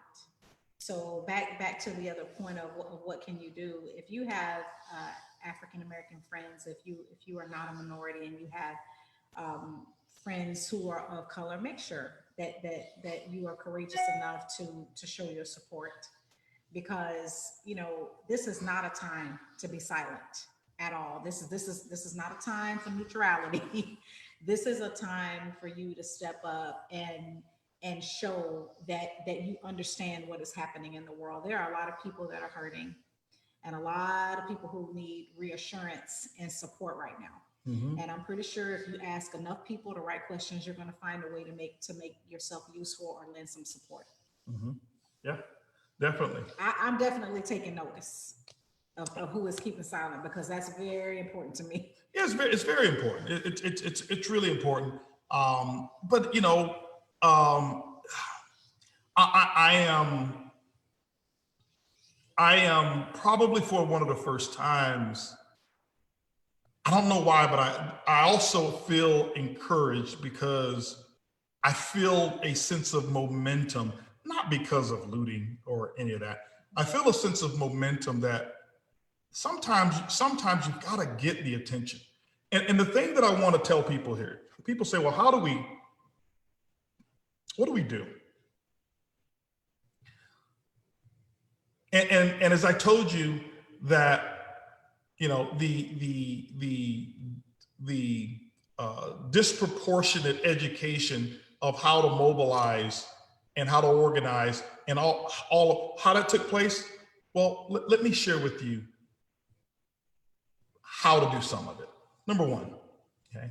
So back to the other point of what can you do if you have African American friends, if you are not a minority and you have friends who are of color, make sure that you are courageous enough to show your support, because this is not a time to be silent at all. This is not a time for neutrality. This is a time for you to step up and show that you understand what is happening in the world. There are a lot of people that are hurting, and a lot of people who need reassurance and support right now. Mm-hmm. And I'm pretty sure if you ask enough people the right questions, you're going to find a way to make yourself useful or lend some support. Mm-hmm. Yeah, definitely. I'm definitely taking notice of who is keeping silent, because that's very important to me. Yeah, it's very important. It's really important. But I am probably for one of the first times, I don't know why, but I also feel encouraged because I feel a sense of momentum, not because of looting or any of that. I feel a sense of momentum that sometimes you've got to get the attention. And the thing that I want to tell people here, people say, well, what do we do? And as I told you that, the disproportionate education of how to mobilize and how to organize and all how that took place. Well, let me share with you how to do some of it. Number one, okay.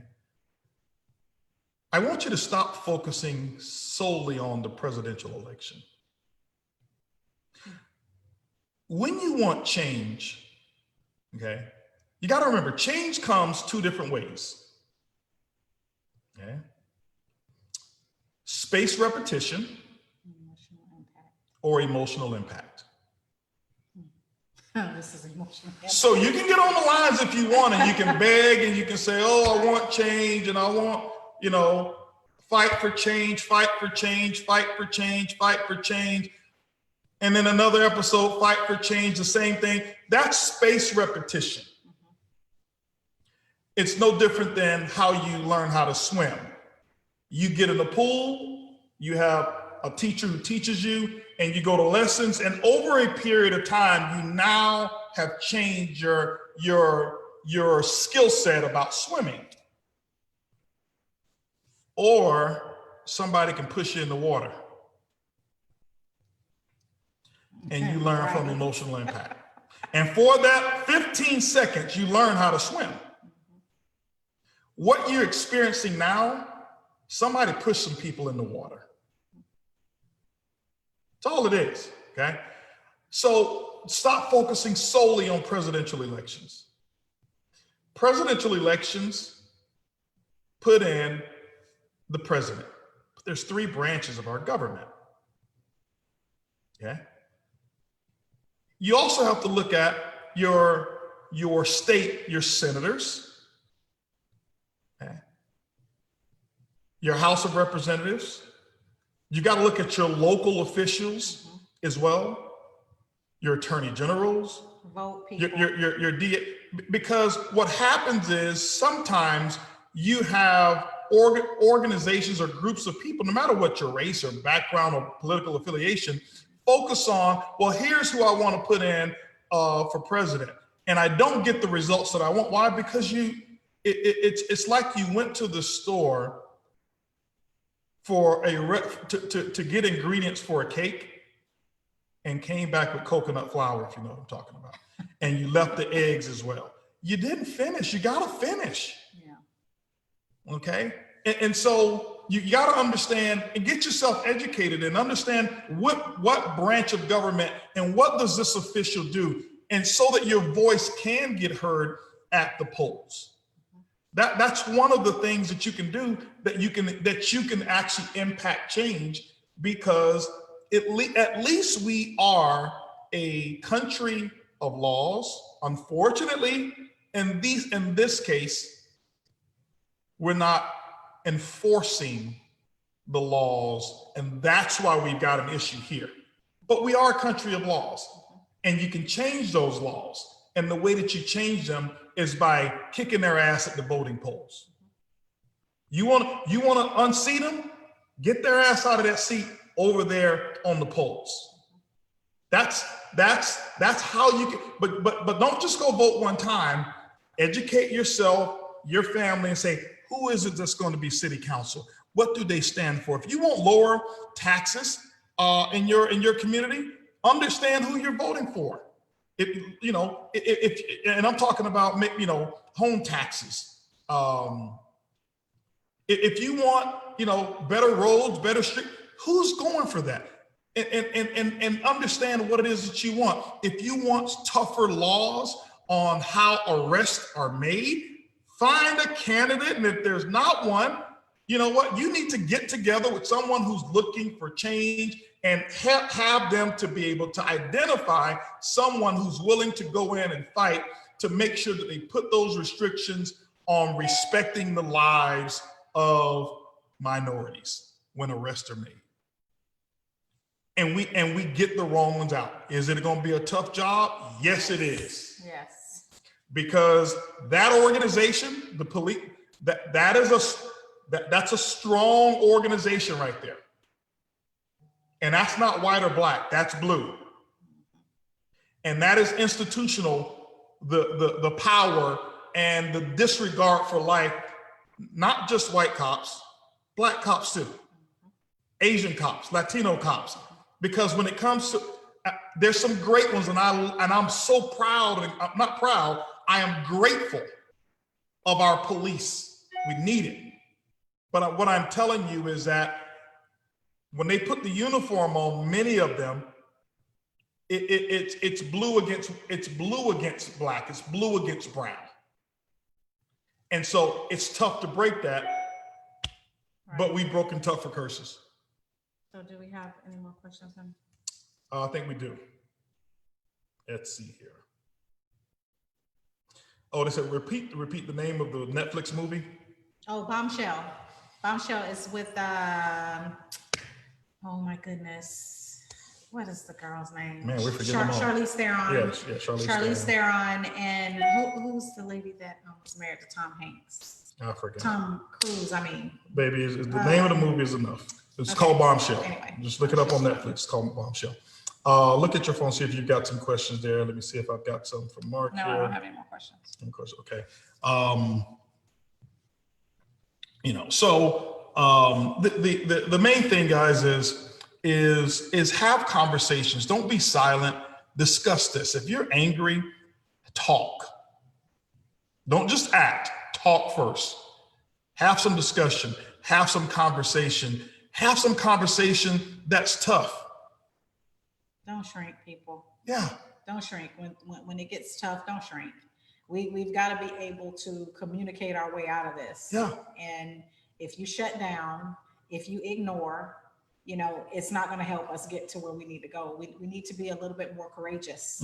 I want you to stop focusing solely on the presidential election. When you want change, okay, you got to remember change comes two different ways. Okay. Space repetition or emotional impact. This is emotional impact. So you can get on the lines if you want, and you can beg and you can say, oh, I want change and I want, fight for change, fight for change, fight for change, fight for change. And then another episode, fight for change, the same thing. That's space repetition. It's no different than how you learn how to swim. You get in the pool, you have a teacher who teaches you, and you go to lessons, and over a period of time, you now have changed your skill set about swimming. Or somebody can push you in the water, and you learn from emotional impact. And for that 15 seconds, you learn how to swim. What you're experiencing now, somebody pushed some people in the water. That's all it is, okay? So stop focusing solely on presidential elections. Presidential elections put in the president. But there's three branches of our government, okay? You also have to look at your state, your senators, okay? Your House of Representatives. You got to look at your local officials as well, your attorney generals, vote people. your DA, because what happens is sometimes you have organizations or groups of people, no matter what your race or background or political affiliation, focus on, well, here's who I want to put in for president. And I don't get the results that I want. Why? Because it's like you went to the store for to get ingredients for a cake and came back with coconut flour, if you know what I'm talking about. And you left the eggs as well. You didn't finish. You got to finish. Yeah. Okay. And so you got to understand and get yourself educated and understand what branch of government and what does this official do, and so that your voice can get heard at the polls. That's one of the things that you can do, that you can actually impact change, because at least we are a country of laws. Unfortunately, in this case, we're not enforcing the laws, and that's why we've got an issue here. But we are a country of laws, and you can change those laws. And the way that you change them is by kicking their ass at the voting polls. You want to unseat them? Get their ass out of that seat over there on the polls. That's how you can. But don't just go vote one time. Educate yourself, your family, and say, who is it that's going to be city council? What do they stand for? If you want lower taxes in your community, understand who you're voting for. And I'm talking about, home taxes. If you want, better roads, better streets, who's going for that? And understand what it is that you want. If you want tougher laws on how arrests are made, find a candidate. And if there's not one, you know what? You need to get together with someone who's looking for change and have them to be able to identify someone who's willing to go in and fight to make sure that they put those restrictions on respecting the lives of minorities when arrests are made. And we get the wrong ones out. Is it going to be a tough job? Yes, it is. Yes. Because that organization, the police, that's a strong organization right there. And that's not white or black, that's blue. And that is institutional, the power and the disregard for life, not just white cops, black cops too, Asian cops, Latino cops. Because when it comes to, there's some great ones, and I'm so proud, and I'm not proud, I am grateful of our police. We need it. But what I'm telling you is that when they put the uniform on, many of them, it's blue against black, it's blue against brown. And so it's tough to break that, right. But we've broken tougher curses. So do we have any more questions? I think we do. Let's see here. Oh, they said repeat the name of the Netflix movie. Oh, Bombshell. Bombshell is with oh my goodness, what is the girl's name? Man, we're forgetting them all. Charlize Theron. Yes, Charlize Theron, and who's the lady that was married to Tom Hanks? I forgot. Tom Cruise. I mean, baby, the name of the movie is enough. It's okay. Called Bombshell. Anyway, just look it up on Netflix. It's called Bombshell. Look at your phone, see if you've got some questions there. Let me see if I've got some from Mark. No, here. I don't have any more questions. Any questions? Okay. So the main thing, guys, is have conversations. Don't be silent. Discuss this. If you're angry, talk. Don't just act. Talk first. Have some discussion. Have some conversation. Have some conversation that's tough. Don't shrink, people. Yeah. Don't shrink. When it gets tough, don't shrink. We've got to be able to communicate our way out of this. Yeah. And if you shut down, if you ignore, it's not going to help us get to where we need to go. We need to be a little bit more courageous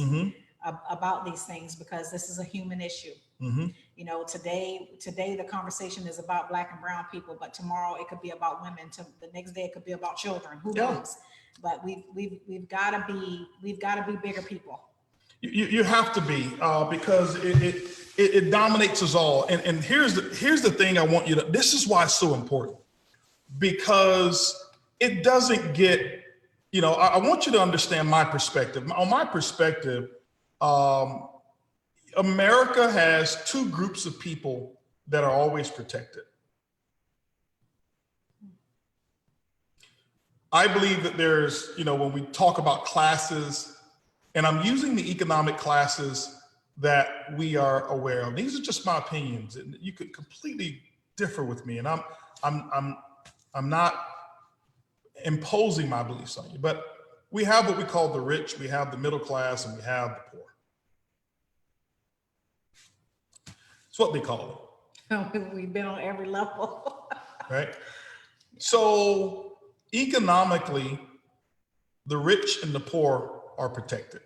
about these things, because this is a human issue. Mm-hmm. Today the conversation is about Black and brown people, but tomorrow it could be about women. The next day it could be about children. Who knows? But we've got to be bigger people. You have to be, because it dominates us all. And here's the thing I want you to. This is why it's so important, because it doesn't get. I want you to understand my perspective. On my perspective, America has two groups of people that are always protected. I believe that there's, when we talk about classes, and I'm using the economic classes that we are aware of. These are just my opinions, and you could completely differ with me. And I'm I'm not imposing my beliefs on you, but we have what we call the rich, we have the middle class, and we have the poor. It's what they call it. We've been on every level. Right? So economically, the rich and the poor are protected.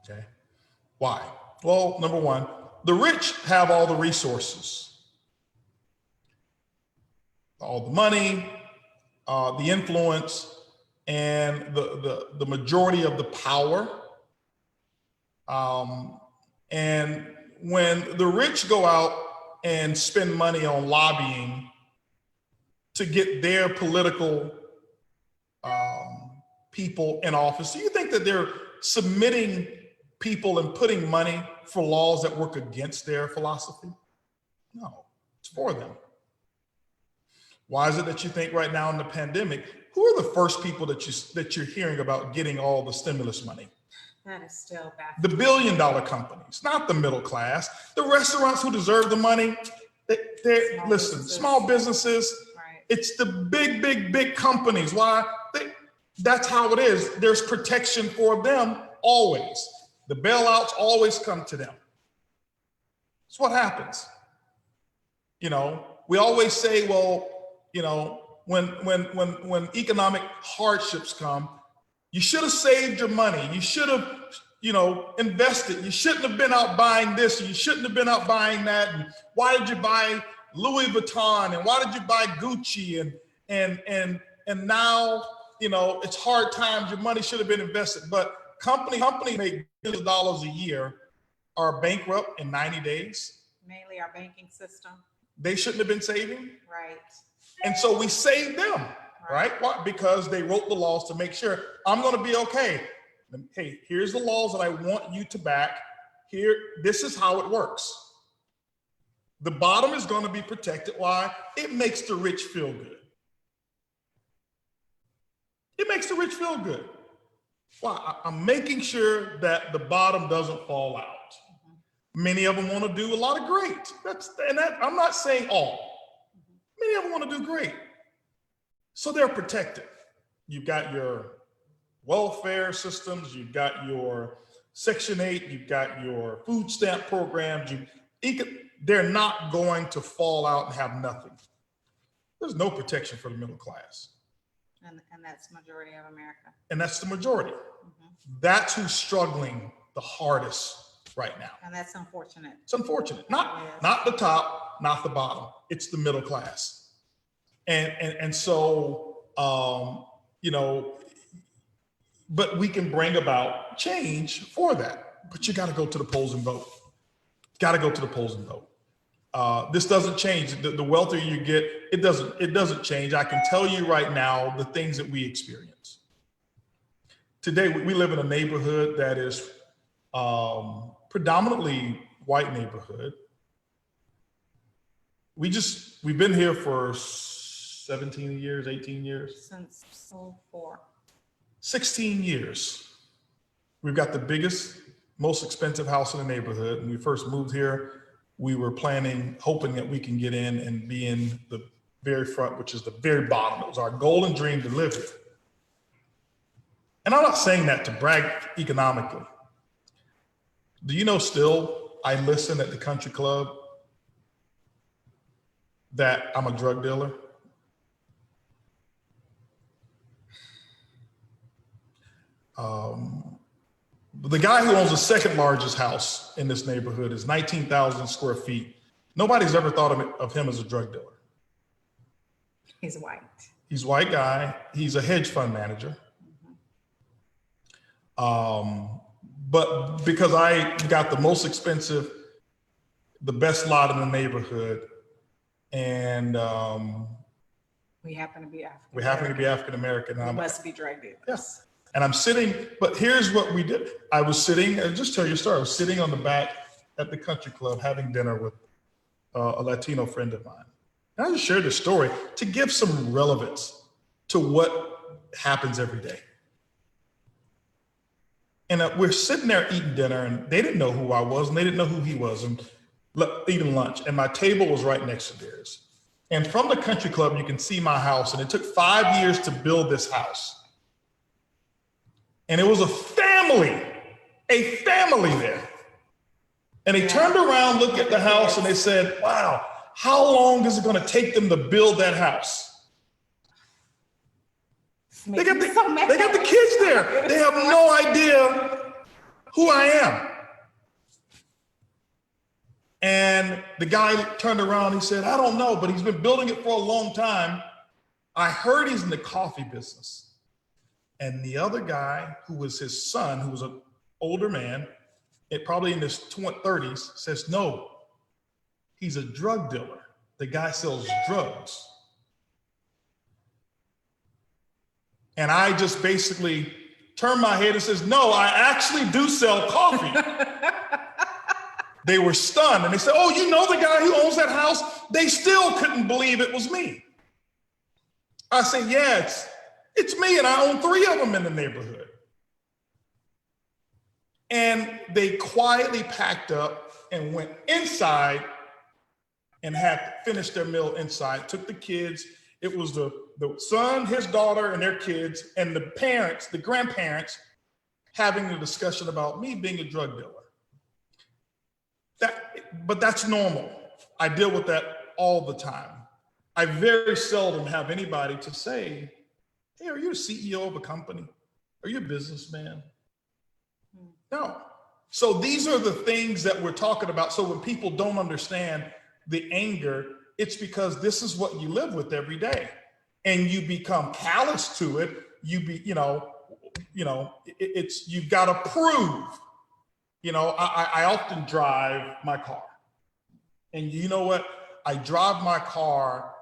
Okay. Why? Well, number one, the rich have all the resources, all the money, the influence, and the majority of the power. And when the rich go out and spend money on lobbying to get their political people in office, do you think that they're submitting people and putting money for laws that work against their philosophy? No, it's for them. Why is it that you think right now in the pandemic, who are the first people that you're hearing about getting all the stimulus money? That is still back. The billion-dollar companies, not the middle class. The restaurants who deserve the money, small businesses. Right. It's the big companies. Why? That's how it is. There's protection for them always. The bailouts always come to them. That's what happens. You know, we always say, well, you know, when economic hardships come, you should have saved your money. You should have, you know, invested. You shouldn't have been out buying this. You shouldn't have been out buying that. And why did you buy Louis Vuitton? And why did you buy Gucci? And now, you know, it's hard times. Your money should have been invested. But companies make billions of dollars a year are bankrupt in 90 days. Mainly our banking system. They shouldn't have been saving. Right. And so we save them. Right? Why? Because they wrote the laws to make sure I'm going to be okay. Hey, here's the laws that I want you to back. Here, this is how it works. The bottom is going to be protected. Why? It makes the rich feel good. It makes the rich feel good. Why? I'm making sure that the bottom doesn't fall out. Many of them want to do a lot of great. I'm not saying all. Many of them want to do great. So they're protected. You've got your welfare systems, you've got your Section 8, you've got your food stamp programs. They're not going to fall out and have nothing. There's no protection for the middle class. And that's the majority of America. And that's the majority. Mm-hmm. That's who's struggling the hardest right now. And that's unfortunate. It's unfortunate. Not the top, not the bottom. It's the middle class. And so, you know, but we can bring about change for that. But you got to go to the polls and vote. Got to go to the polls and vote. This doesn't change. The wealthier you get, it doesn't change. I can tell you right now the things that we experience. Today, we live in a neighborhood that is predominantly white neighborhood. We've been here for 17 years, 18 years? Since 2004. 16 years. We've got the biggest, most expensive house in the neighborhood. When we first moved here, we were hoping that we can get in and be in the very front, which is the very bottom. It was our goal and dream to live here. And I'm not saying that to brag economically. Do you know still, I listen at the country club that I'm a drug dealer? The guy who owns the second largest house in this neighborhood is 19,000 square feet. Nobody's ever thought of him as a drug dealer. He's white. He's a white guy. He's a hedge fund manager. But because I got the most expensive, the best lot in the neighborhood, and we happen to be African. We happen to be African American. We must be drug dealers. Yes. And I'm sitting, but here's what we did. I was sitting, and just tell you a story. I was sitting on the back at the country club having dinner with a Latino friend of mine. And I just shared this story to give some relevance to what happens every day. And we're sitting there eating dinner, and they didn't know who I was, and they didn't know who he was. And eating lunch, and my table was right next to theirs. And from the country club, you can see my house, and it took 5 years to build this house. And it was a family there. And they turned around, looked at the house, and they said, wow, how long is it going to take them to build that house? They got the kids there. They have no idea who I am. And the guy turned around, he said, I don't know, but he's been building it for a long time. I heard he's in the coffee business. And the other guy, who was his son, who was an older man, probably in his 30s, says, no, he's a drug dealer. The guy sells drugs. And I just basically turned my head and says, no, I actually do sell coffee. They were stunned, and they said, oh, you know the guy who owns that house? They still couldn't believe it was me. I said, yeah, it's me, and I own 3 of them in the neighborhood. And they quietly packed up and went inside and had finished their meal inside, took the kids. It was the son, his daughter, and their kids, and the parents, the grandparents, having a discussion about me being a drug dealer. But that's normal. I deal with that all the time. I very seldom have anybody to say, hey, are you a CEO of a company? Are you a businessman? No. So these are the things that we're talking about. So when people don't understand the anger, it's because this is what you live with every day. And you become callous to it. You've got to prove. I often drive my car. And you know what? I drive my car,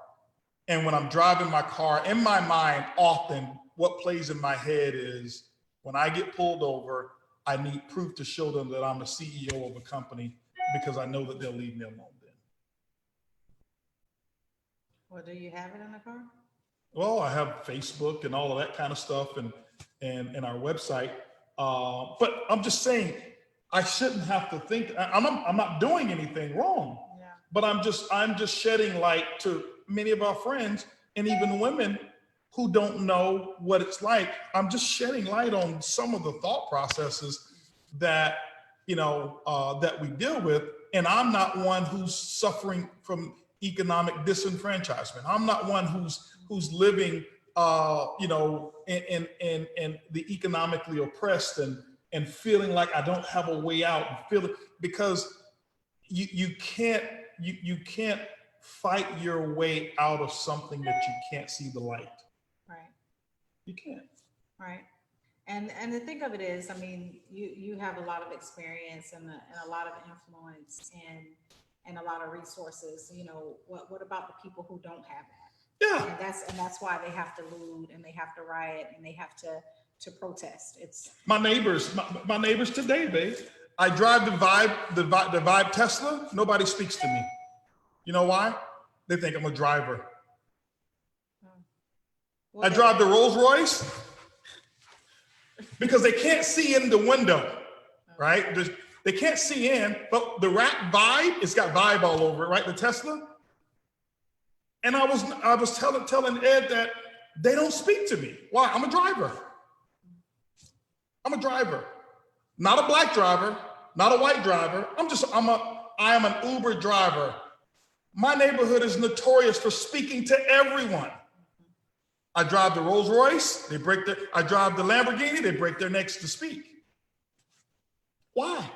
and when I'm driving my car, in my mind, often what plays in my head is, when I get pulled over, I need proof to show them that I'm a CEO of a company, because I know that they'll leave me alone then. Well, do you have it in the car? Well, I have Facebook and all of that kind of stuff, and our website. But I'm just saying, I shouldn't have to think. I'm not doing anything wrong. Yeah. But I'm just shedding light to many of our friends, and even women who don't know what it's like. I'm just shedding light on some of the thought processes that that we deal with. And I'm not one who's suffering from economic disenfranchisement. I'm not one who's living in the economically oppressed and feeling like I don't have a way out, because you can't fight your way out of something that you can't see the light. Right. You can't. Right. And the thing of it is, I mean, you have a lot of experience and a lot of influence and a lot of resources. What about the people who don't have that? Yeah. And that's why they have to loot, and they have to riot, and they have to protest. It's my neighbors today, babe. I drive the Vibe Tesla. Nobody speaks to me. You know why? They think I'm a driver. I drive the Rolls Royce because they can't see in the window, right? They can't see in, but the Vibe, it's got Vibe all over it, right? The Tesla. And I was telling Ed that they don't speak to me. Why? I'm a driver. I'm a driver, not a black driver, not a white driver. I am an Uber driver. My neighborhood is notorious for speaking to everyone. I drive the Rolls Royce, I drive the Lamborghini, they break their necks to speak. Why?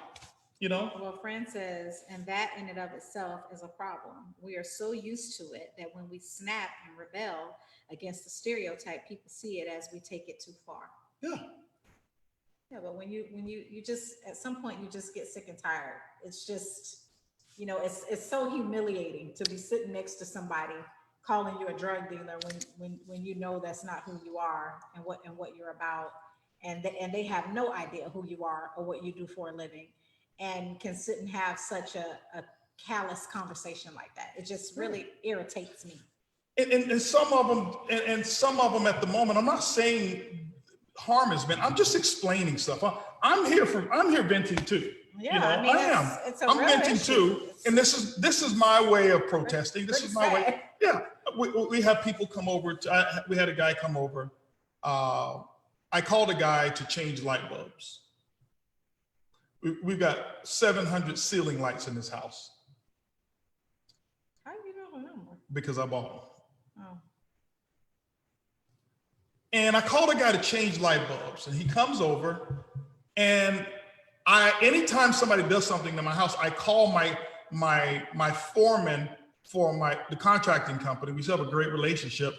Well, Fran says, and that in and of itself is a problem. We are so used to it that when we snap and rebel against the stereotype, people see it as we take it too far. Yeah. Yeah, but when you just, at some point you just get sick and tired. It's just, it's so humiliating to be sitting next to somebody calling you a drug dealer when you know that's not who you are and what you're about, and they have no idea who you are or what you do for a living, and can sit and have such a callous conversation like that. It just really irritates me. And some of them at the moment, I'm not saying harm has been, I'm just explaining stuff. I'm here venting too. Yeah, You know, I mean, I am. it's a I'm real venting issue. too, and this is my way of protesting. This Pretty is my way. sad. Yeah, we have people come over. We had a guy come over. I called a guy to change light bulbs. We've got 700 ceiling lights in this house. How do you know the number? Because I bought them. Oh. And I called a guy to change light bulbs, and he comes over, and anytime somebody does something in my house, I call my foreman for the contracting company. We still have a great relationship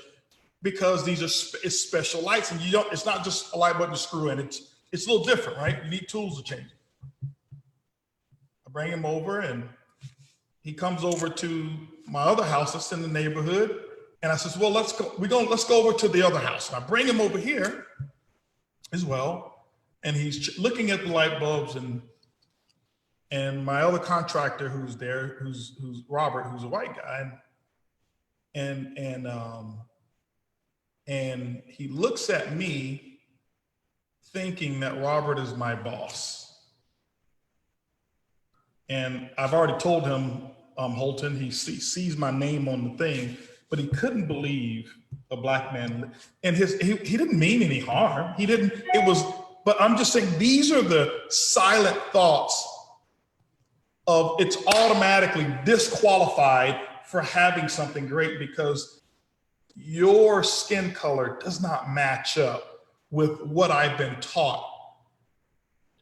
because these are it's special lights, and it's not just a light bulb to screw in. It's a little different, right? You need tools to change it. I bring him over, and he comes over to my other house that's in the neighborhood. And I says, well, let's go over to the other house. And I bring him over here as well. And he's looking at the light bulbs, and my other contractor who's there, who's Robert, who's a white guy. And he looks at me thinking that Robert is my boss. And I've already told him, Holton, he sees my name on the thing, but he couldn't believe a black man. And he didn't mean any harm. But I'm just saying, these are the silent thoughts of it's automatically disqualified for having something great because your skin color does not match up with what I've been taught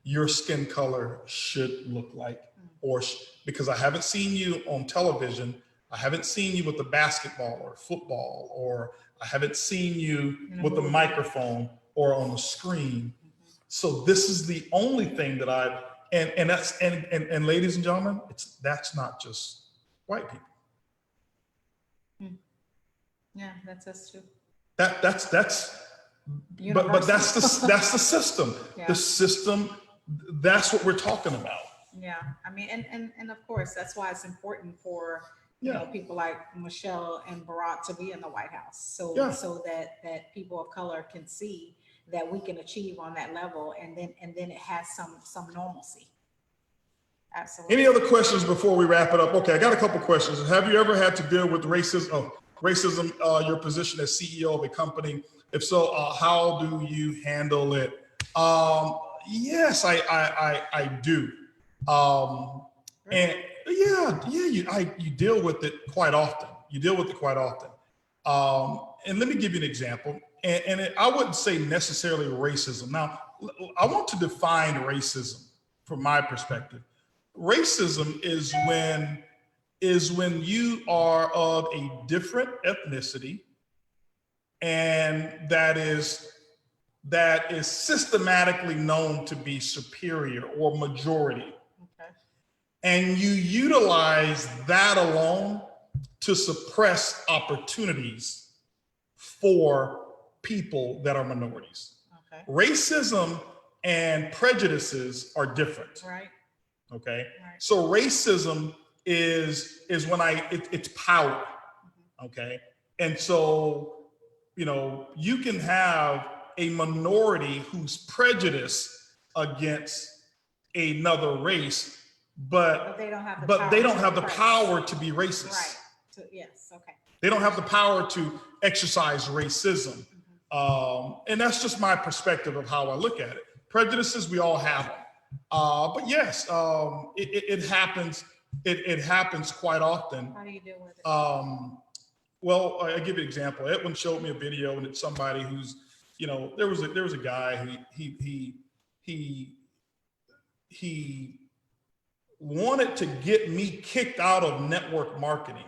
your skin color should look like, because I haven't seen you on television. I haven't seen you with a basketball or football, or I haven't seen you with a microphone or on the screen. So this is the only thing that and ladies and gentlemen, that's not just white people. Yeah, that's us too. That's Universal. but that's the system. Yeah. The system, that's what we're talking about. Yeah, I mean, and of course, that's why it's important for you know, people like Michelle and Barack to be in the White House, so that people of color can see that we can achieve on that level, and then it has some normalcy. Absolutely. Any other questions before we wrap it up? Okay, I got a couple questions. Have you ever had to deal with racism? Your position as CEO of a company? If so, how do you handle it? Yes, I do. And you deal with it quite often. And let me give you an example. And I wouldn't say necessarily racism. Now, I want to define racism from my perspective. Racism is when you are of a different ethnicity, and that is systematically known to be superior or majority. Okay. And you utilize that alone to suppress opportunities for people that are minorities. Okay. Racism and prejudices are different. Right. Okay. Right. So racism is when it's power. Okay. And so, you can have a minority who's prejudiced against another race, but they don't have the power to be racist. Right. So, yes. Okay. They don't have the power to exercise racism. And that's just my perspective of how I look at it. Prejudices, we all have them. But yes, it happens. It happens quite often. How do you deal with it? Well, I'll give you an example. Edwin showed me a video, and it's somebody who's, there was a guy, he wanted to get me kicked out of network marketing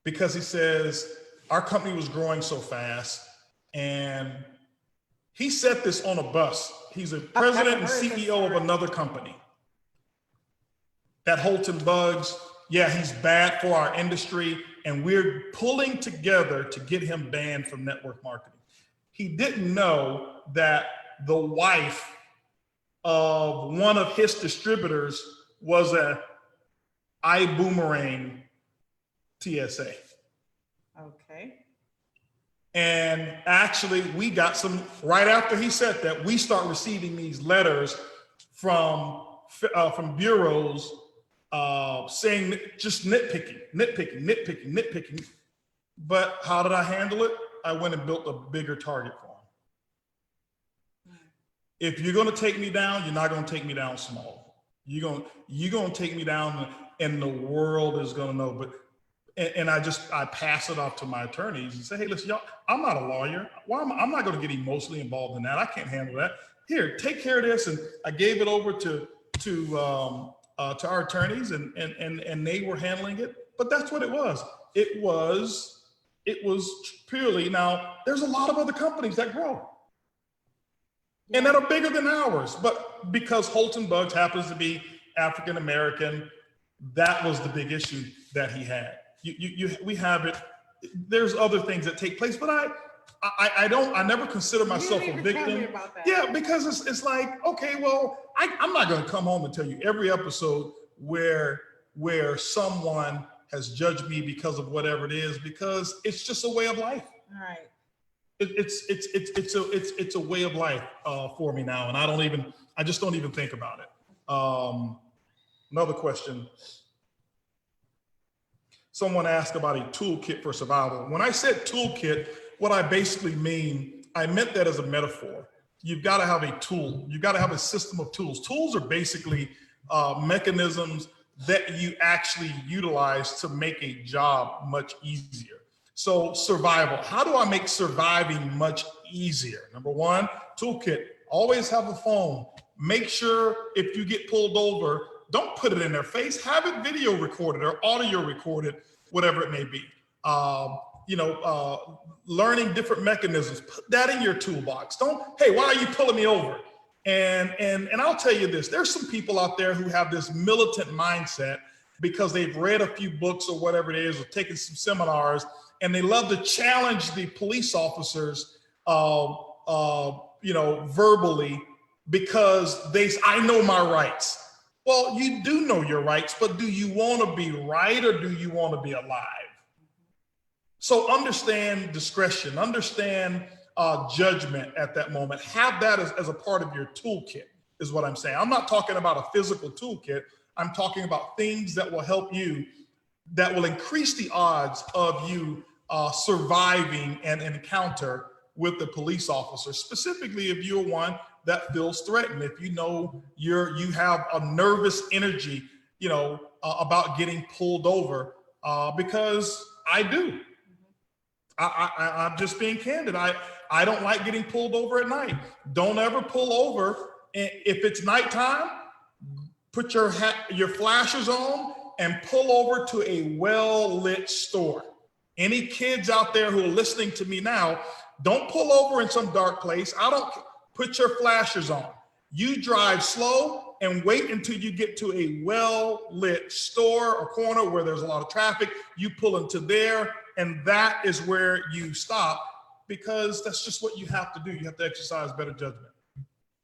because he says our company was growing so fast, and he said this on a bus. He's a president and CEO of another company. That Holton Bugs, yeah, he's bad for our industry, and we're pulling together to get him banned from network marketing. He didn't know that the wife of one of his distributors was a ibuumerang TSA. Okay. And actually, we got some, right after he said that, we start receiving these letters from bureaus saying just nitpicking. But how did I handle it? I went and built a bigger target for them. If you're going to take me down, you're not going to take me down small. You're going to take me down, and the world is going to know. But I pass it off to my attorneys and say, hey, listen, y'all, I'm not a lawyer. I'm not going to get emotionally involved in that. I can't handle that. Here, take care of this. And I gave it over to our attorneys, and they were handling it. But that's what it was. It was purely, now there's a lot of other companies that grow and that are bigger than ours, but because Holton Bugs happens to be African American, that was the big issue that he had. We have it. There's other things that take place, but I never consider myself a victim. Yeah, because it's like, okay, well, I'm not going to come home and tell you every episode where someone has judged me because of whatever it is, because it's just a way of life. All right. It's a way of life for me now, and I just don't even think about it. Another question. Someone asked about a toolkit for survival. When I said toolkit, what I basically I meant that as a metaphor. You've got to have a tool. You've got to have a system of tools. Tools are basically mechanisms that you actually utilize to make a job much easier. So survival, how do I make surviving much easier? Number one, toolkit, always have a phone. Make sure if you get pulled over, don't put it in their face, have it video recorded or audio recorded, whatever it may be. Learning different mechanisms, put that in your toolbox. Hey, why are you pulling me over? And I'll tell you this, there's some people out there who have this militant mindset because they've read a few books or whatever it is, or taken some seminars, and they love to challenge the police officers, verbally, because I know my rights. Well, you do know your rights, but do you want to be right or do you want to be alive? So understand discretion, understand judgment at that moment. Have that as a part of your toolkit, is what I'm saying. I'm not talking about a physical toolkit. I'm talking about things that will help you, that will increase the odds of you surviving an encounter with the police officer, specifically if you're one that feels threatened, if you know you have a nervous energy, about getting pulled over, because I do. I'm just being candid. I don't like getting pulled over at night. Don't ever pull over. If it's nighttime, put your flashers on and pull over to a well-lit store. Any kids out there who are listening to me now, don't pull over in some dark place. Put your flashers on. You drive slow and wait until you get to a well-lit store or corner where there's a lot of traffic. You pull into there, and that is where you stop, because that's just what you have to do. You have to exercise better judgment.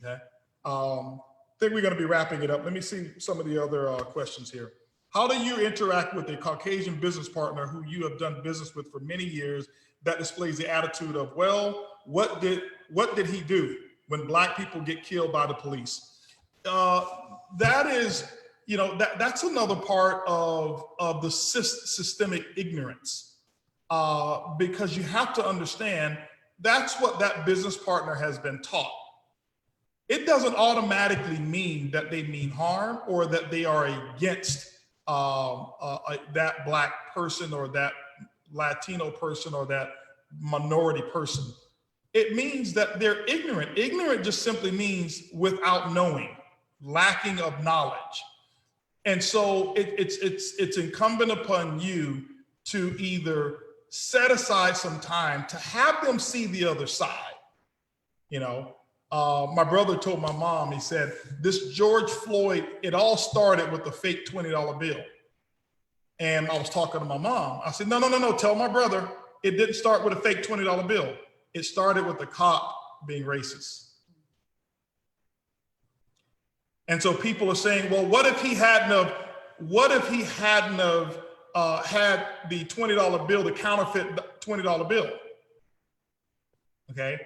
Okay. I think we're going to be wrapping it up. Let me see some of the other questions here. How do you interact with a Caucasian business partner who you have done business with for many years that displays the attitude of, well, what did he do when Black people get killed by the police? That is, that's another part of the systemic ignorance, because you have to understand that's what that business partner has been taught. It doesn't automatically mean that they mean harm or that they are against that Black person or that Latino person or that minority person. It means that they're ignorant. Ignorant just simply means without knowing, lacking of knowledge. And so it's incumbent upon you to either set aside some time to have them see the other side. My brother told my mom, he said, this George Floyd, it all started with a fake $20 bill. And I was talking to my mom. I said, no, tell my brother, it didn't start with a fake $20 bill. It started with the cop being racist. And so people are saying, well, what if he hadn't had the $20 bill, the counterfeit $20 bill? Okay.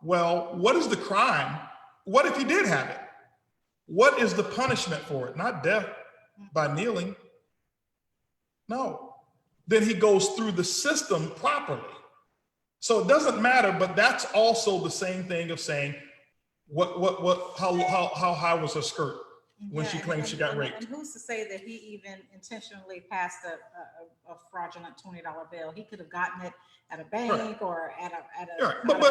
Well, what is the crime? What if he did have it? What is the punishment for it? Not death by kneeling. No. Then he goes through the system properly. So it doesn't matter, but that's also the same thing of saying, how high was her skirt when she claimed she got raped? And who's to say that he even intentionally passed a fraudulent $20 bill? He could have gotten it at a bank or at a. Right. But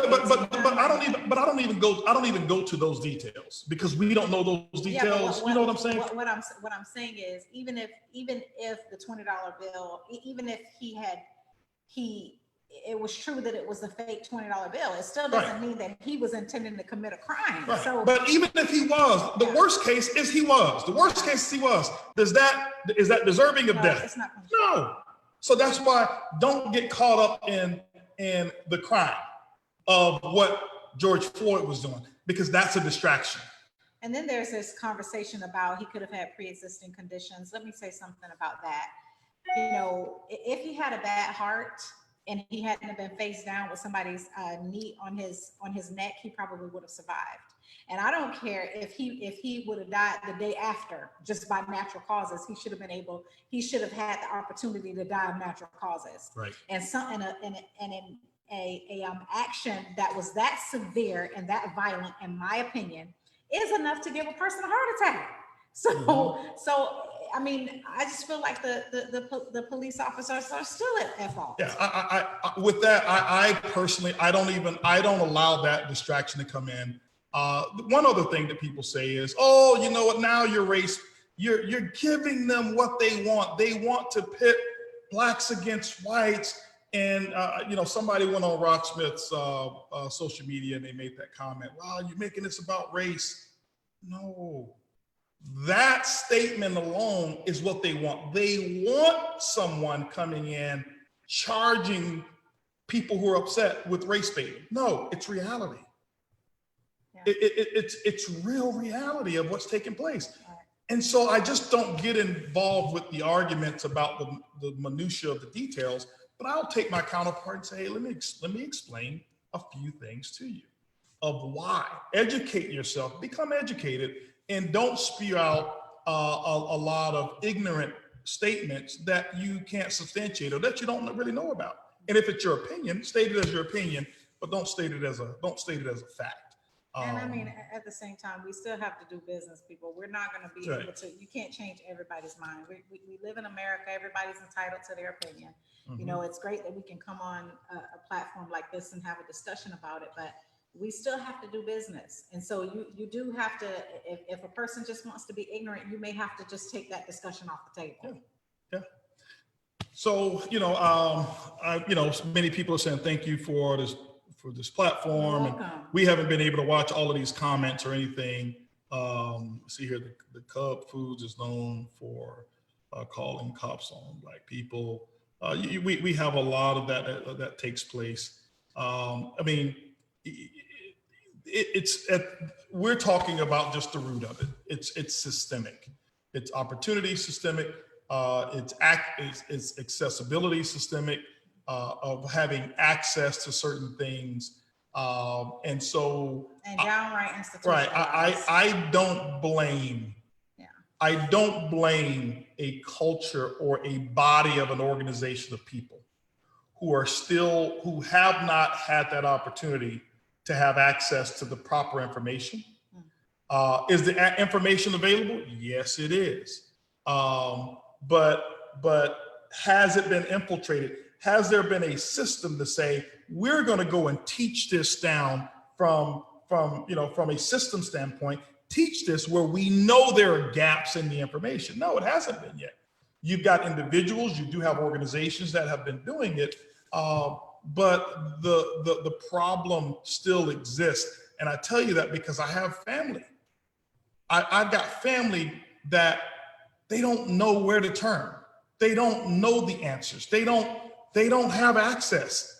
I don't even go to those details because we don't know those details. You know what I'm saying? What I'm saying is, even if the $20 bill, even if it was true that it was a fake $20 bill, it still doesn't mean that he was intending to commit a crime. Right. So, but even if he was, the worst case is he was. The worst case is he was. Is that deserving of death? It's not. No. So that's why don't get caught up in the crime of what George Floyd was doing, because that's a distraction. And then there's this conversation about he could have had pre-existing conditions. Let me say something about that. You know, if he had a bad heart and he hadn't been face down with somebody's knee on his neck, he probably would have survived. And I don't care if he would have died the day after just by natural causes. He should have had the opportunity to die of natural causes. Right. And in a action that was that severe and that violent, in my opinion, is enough to give a person a heart attack. So I mean, I just feel like the police officers are still at fault. Yeah, I with that, I personally, I don't allow that distraction to come in. One other thing that people say is, oh, you know what, now you're giving them what they want. They want to pit blacks against whites. And, somebody went on Rocksmith's social media and they made that comment, wow, you're making this about race. No, that statement alone is what they want. They want someone coming in charging people who are upset with race baiting. No, it's reality. Yeah. It's real reality of what's taking place. And so I just don't get involved with the arguments about the minutia of the details, but I'll take my counterpart and say, hey, let me explain a few things to you of why. Educate yourself, become educated, and don't spew out a lot of ignorant statements that you can't substantiate or that you don't really know about. And if it's your opinion, state it as your opinion, but don't state it as a fact. And I mean, at the same time, we still have to do business, people. We're not going to be able to, you can't change everybody's mind. We live in America. Everybody's entitled to their opinion. Mm-hmm. You know, it's great that we can come on a platform like this and have a discussion about it, but we still have to do business. And so you do have to, if a person just wants to be ignorant, you may have to just take that discussion off the table. Yeah. So, many people are saying, thank you for this platform. And we haven't been able to watch all of these comments or anything. See here, the Cub Foods is known for calling cops on black people. We have a lot of that takes place. We're talking about just the root of it. It's systemic. It's opportunity systemic. It's accessibility systemic, of having access to certain things. And downright institutionalized. Right. I don't blame. Yeah. I don't blame a culture or a body of an organization of people who have not had that opportunity to have access to the proper information. Is the information available? Yes, it is. But has it been infiltrated? Has there been a system to say, we're going to go and teach this down from a system standpoint, teach this where we know there are gaps in the information? No, it hasn't been yet. You've got individuals, you do have organizations that have been doing it, but the problem still exists. And I tell you that because I have family. I've got family that they don't know where to turn. They don't know the answers. They don't have access,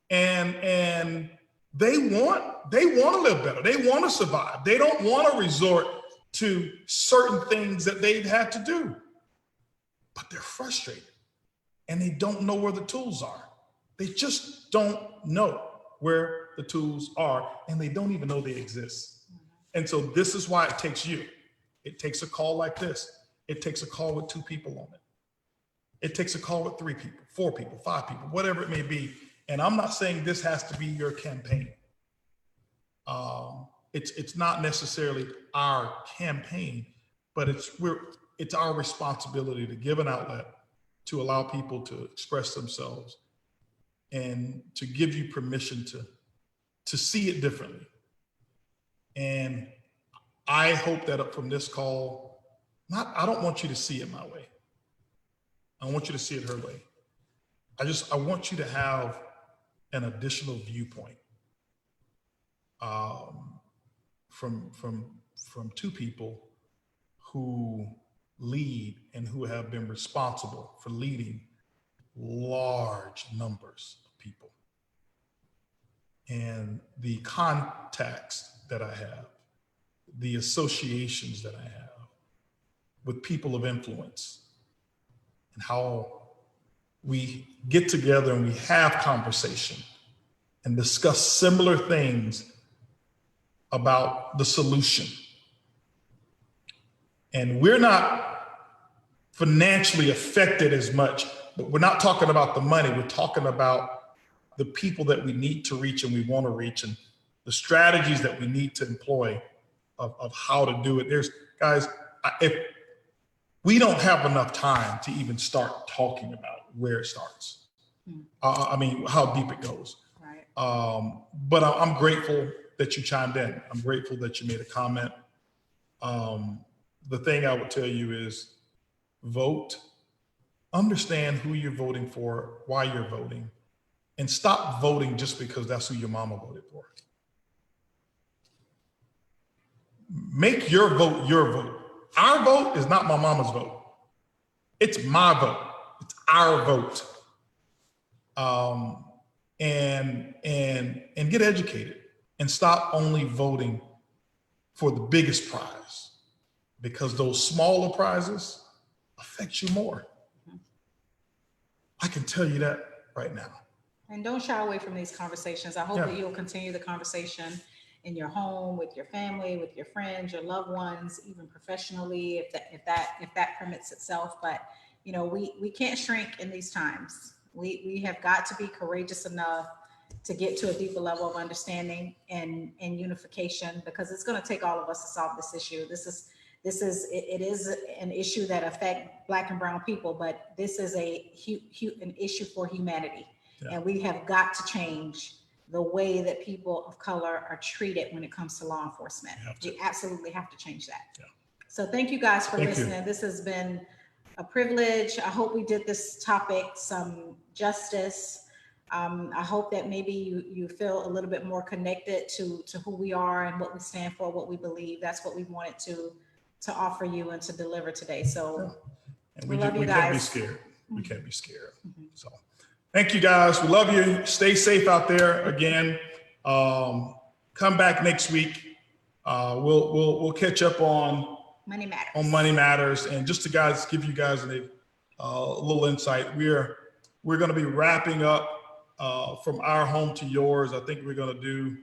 and they want to live better. They want to survive. They don't want to resort to certain things that they've had to do, but they're frustrated and they don't know where the tools are. They just don't know where the tools are, and they don't even know they exist. And so this is why it takes you. It takes a call like this. It takes a call with 2 people on it. It takes a call with 3 people, 4 people, 5 people, whatever it may be. And I'm not saying this has to be your campaign. It's not necessarily our campaign, but it's our responsibility to give an outlet, to allow people to express themselves, and to give you permission to see it differently. And I hope that from this call, I don't want you to see it my way. I want you to see it her way. I want you to have an additional viewpoint from 2 people who lead and who have been responsible for leading large numbers of people. And the contacts that I have, the associations that I have with people of influence, and how we get together and we have conversation and discuss similar things about the solution. And we're not financially affected as much, but we're not talking about the money. We're talking about the people that we need to reach and we want to reach, and the strategies that we need to employ of how to do it. Guys, if we don't have enough time to even start talking about where it starts. I mean, how deep it goes. Right. But I'm grateful that you chimed in. I'm grateful that you made a comment. The thing I would tell you is vote, understand who you're voting for, why you're voting, and stop voting just because that's who your mama voted for. Make your vote your vote. Our vote is not my mama's vote. It's my vote. It's our vote. And get educated and stop only voting for the biggest prize, because those smaller prizes affect you more. I can tell you that right now. And don't shy away from these conversations. I hope that you'll continue the conversation in your home, with your family, with your friends, your loved ones, even professionally, if that permits itself. But you know, we can't shrink in these times. We have got to be courageous enough to get to a deeper level of understanding and unification, because it's going to take all of us to solve this issue. It is an issue that affects Black and brown people, but this is an issue for humanity. Yeah. And we have got to change the way that people of color are treated when it comes to law enforcement. We absolutely have to change that. Yeah. So thank you guys for listening. This has been a privilege. I hope we did this topic some justice. I hope that maybe you feel a little bit more connected to who we are and what we stand for, what we believe. That's what we wanted to offer you and to deliver today. So and we love you guys. Can't be scared. We can't be scared. So thank you guys. We love you. Stay safe out there. Again, come back next week. We'll catch up on Money Matters. On Money Matters, and just to give you guys a little insight, we're going to be wrapping up from our home to yours. I think we're going to do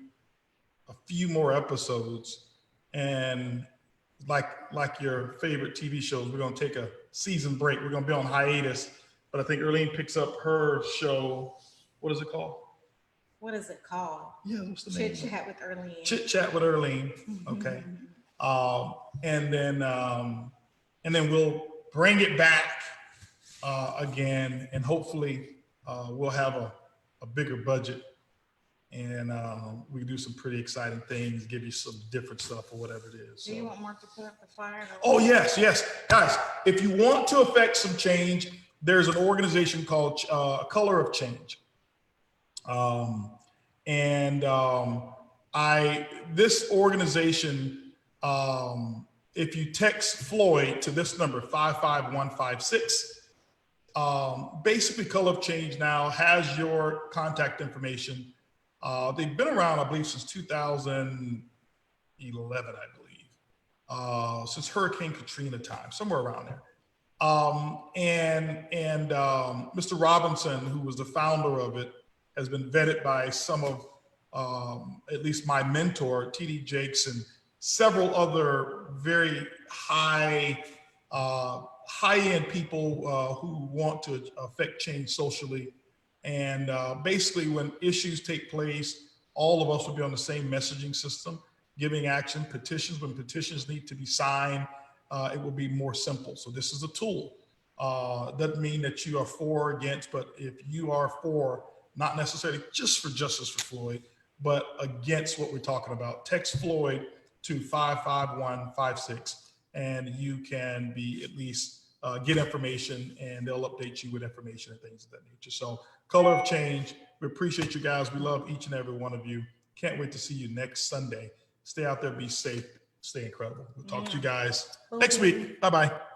a few more episodes, and like your favorite TV shows, we're going to take a season break. We're going to be on hiatus, but I think Earlene picks up her show. What is it called? What is it called? Yeah, what's the name? Chit Chat with Earlene. Chit Chat with Earlene. Okay. And then we'll bring it back again, and hopefully we'll have a bigger budget, and we can do some pretty exciting things, give you some different stuff or whatever it is. Do you want Mark to put up the flyer? Oh, yes. Guys, if you want to affect some change, there's an organization called Color of Change. This organization, if you text Floyd to this number, 55156, basically Color of Change now has your contact information. They've been around, I believe, since 2011, I believe, since Hurricane Katrina time, somewhere around there. Mr. Robinson, who was the founder of it, has been vetted by some of, at least my mentor, T.D. Jakes, several other very high-end people who want to affect change socially. And basically, when issues take place, all of us will be on the same messaging system, giving action, petitions. When petitions need to be signed, it will be more simple. So this is a tool. Doesn't mean that you are for or against, but if you are for, not necessarily just for justice for Floyd, but against what we're talking about, text Floyd to 55156, and you can be at least get information, and they'll update you with information and things of that nature. So Color of Change, we appreciate you guys. We love each and every one of you. Can't wait to see you next Sunday. Stay out there, be safe, stay incredible. We'll talk to you guys next week. Bye-bye.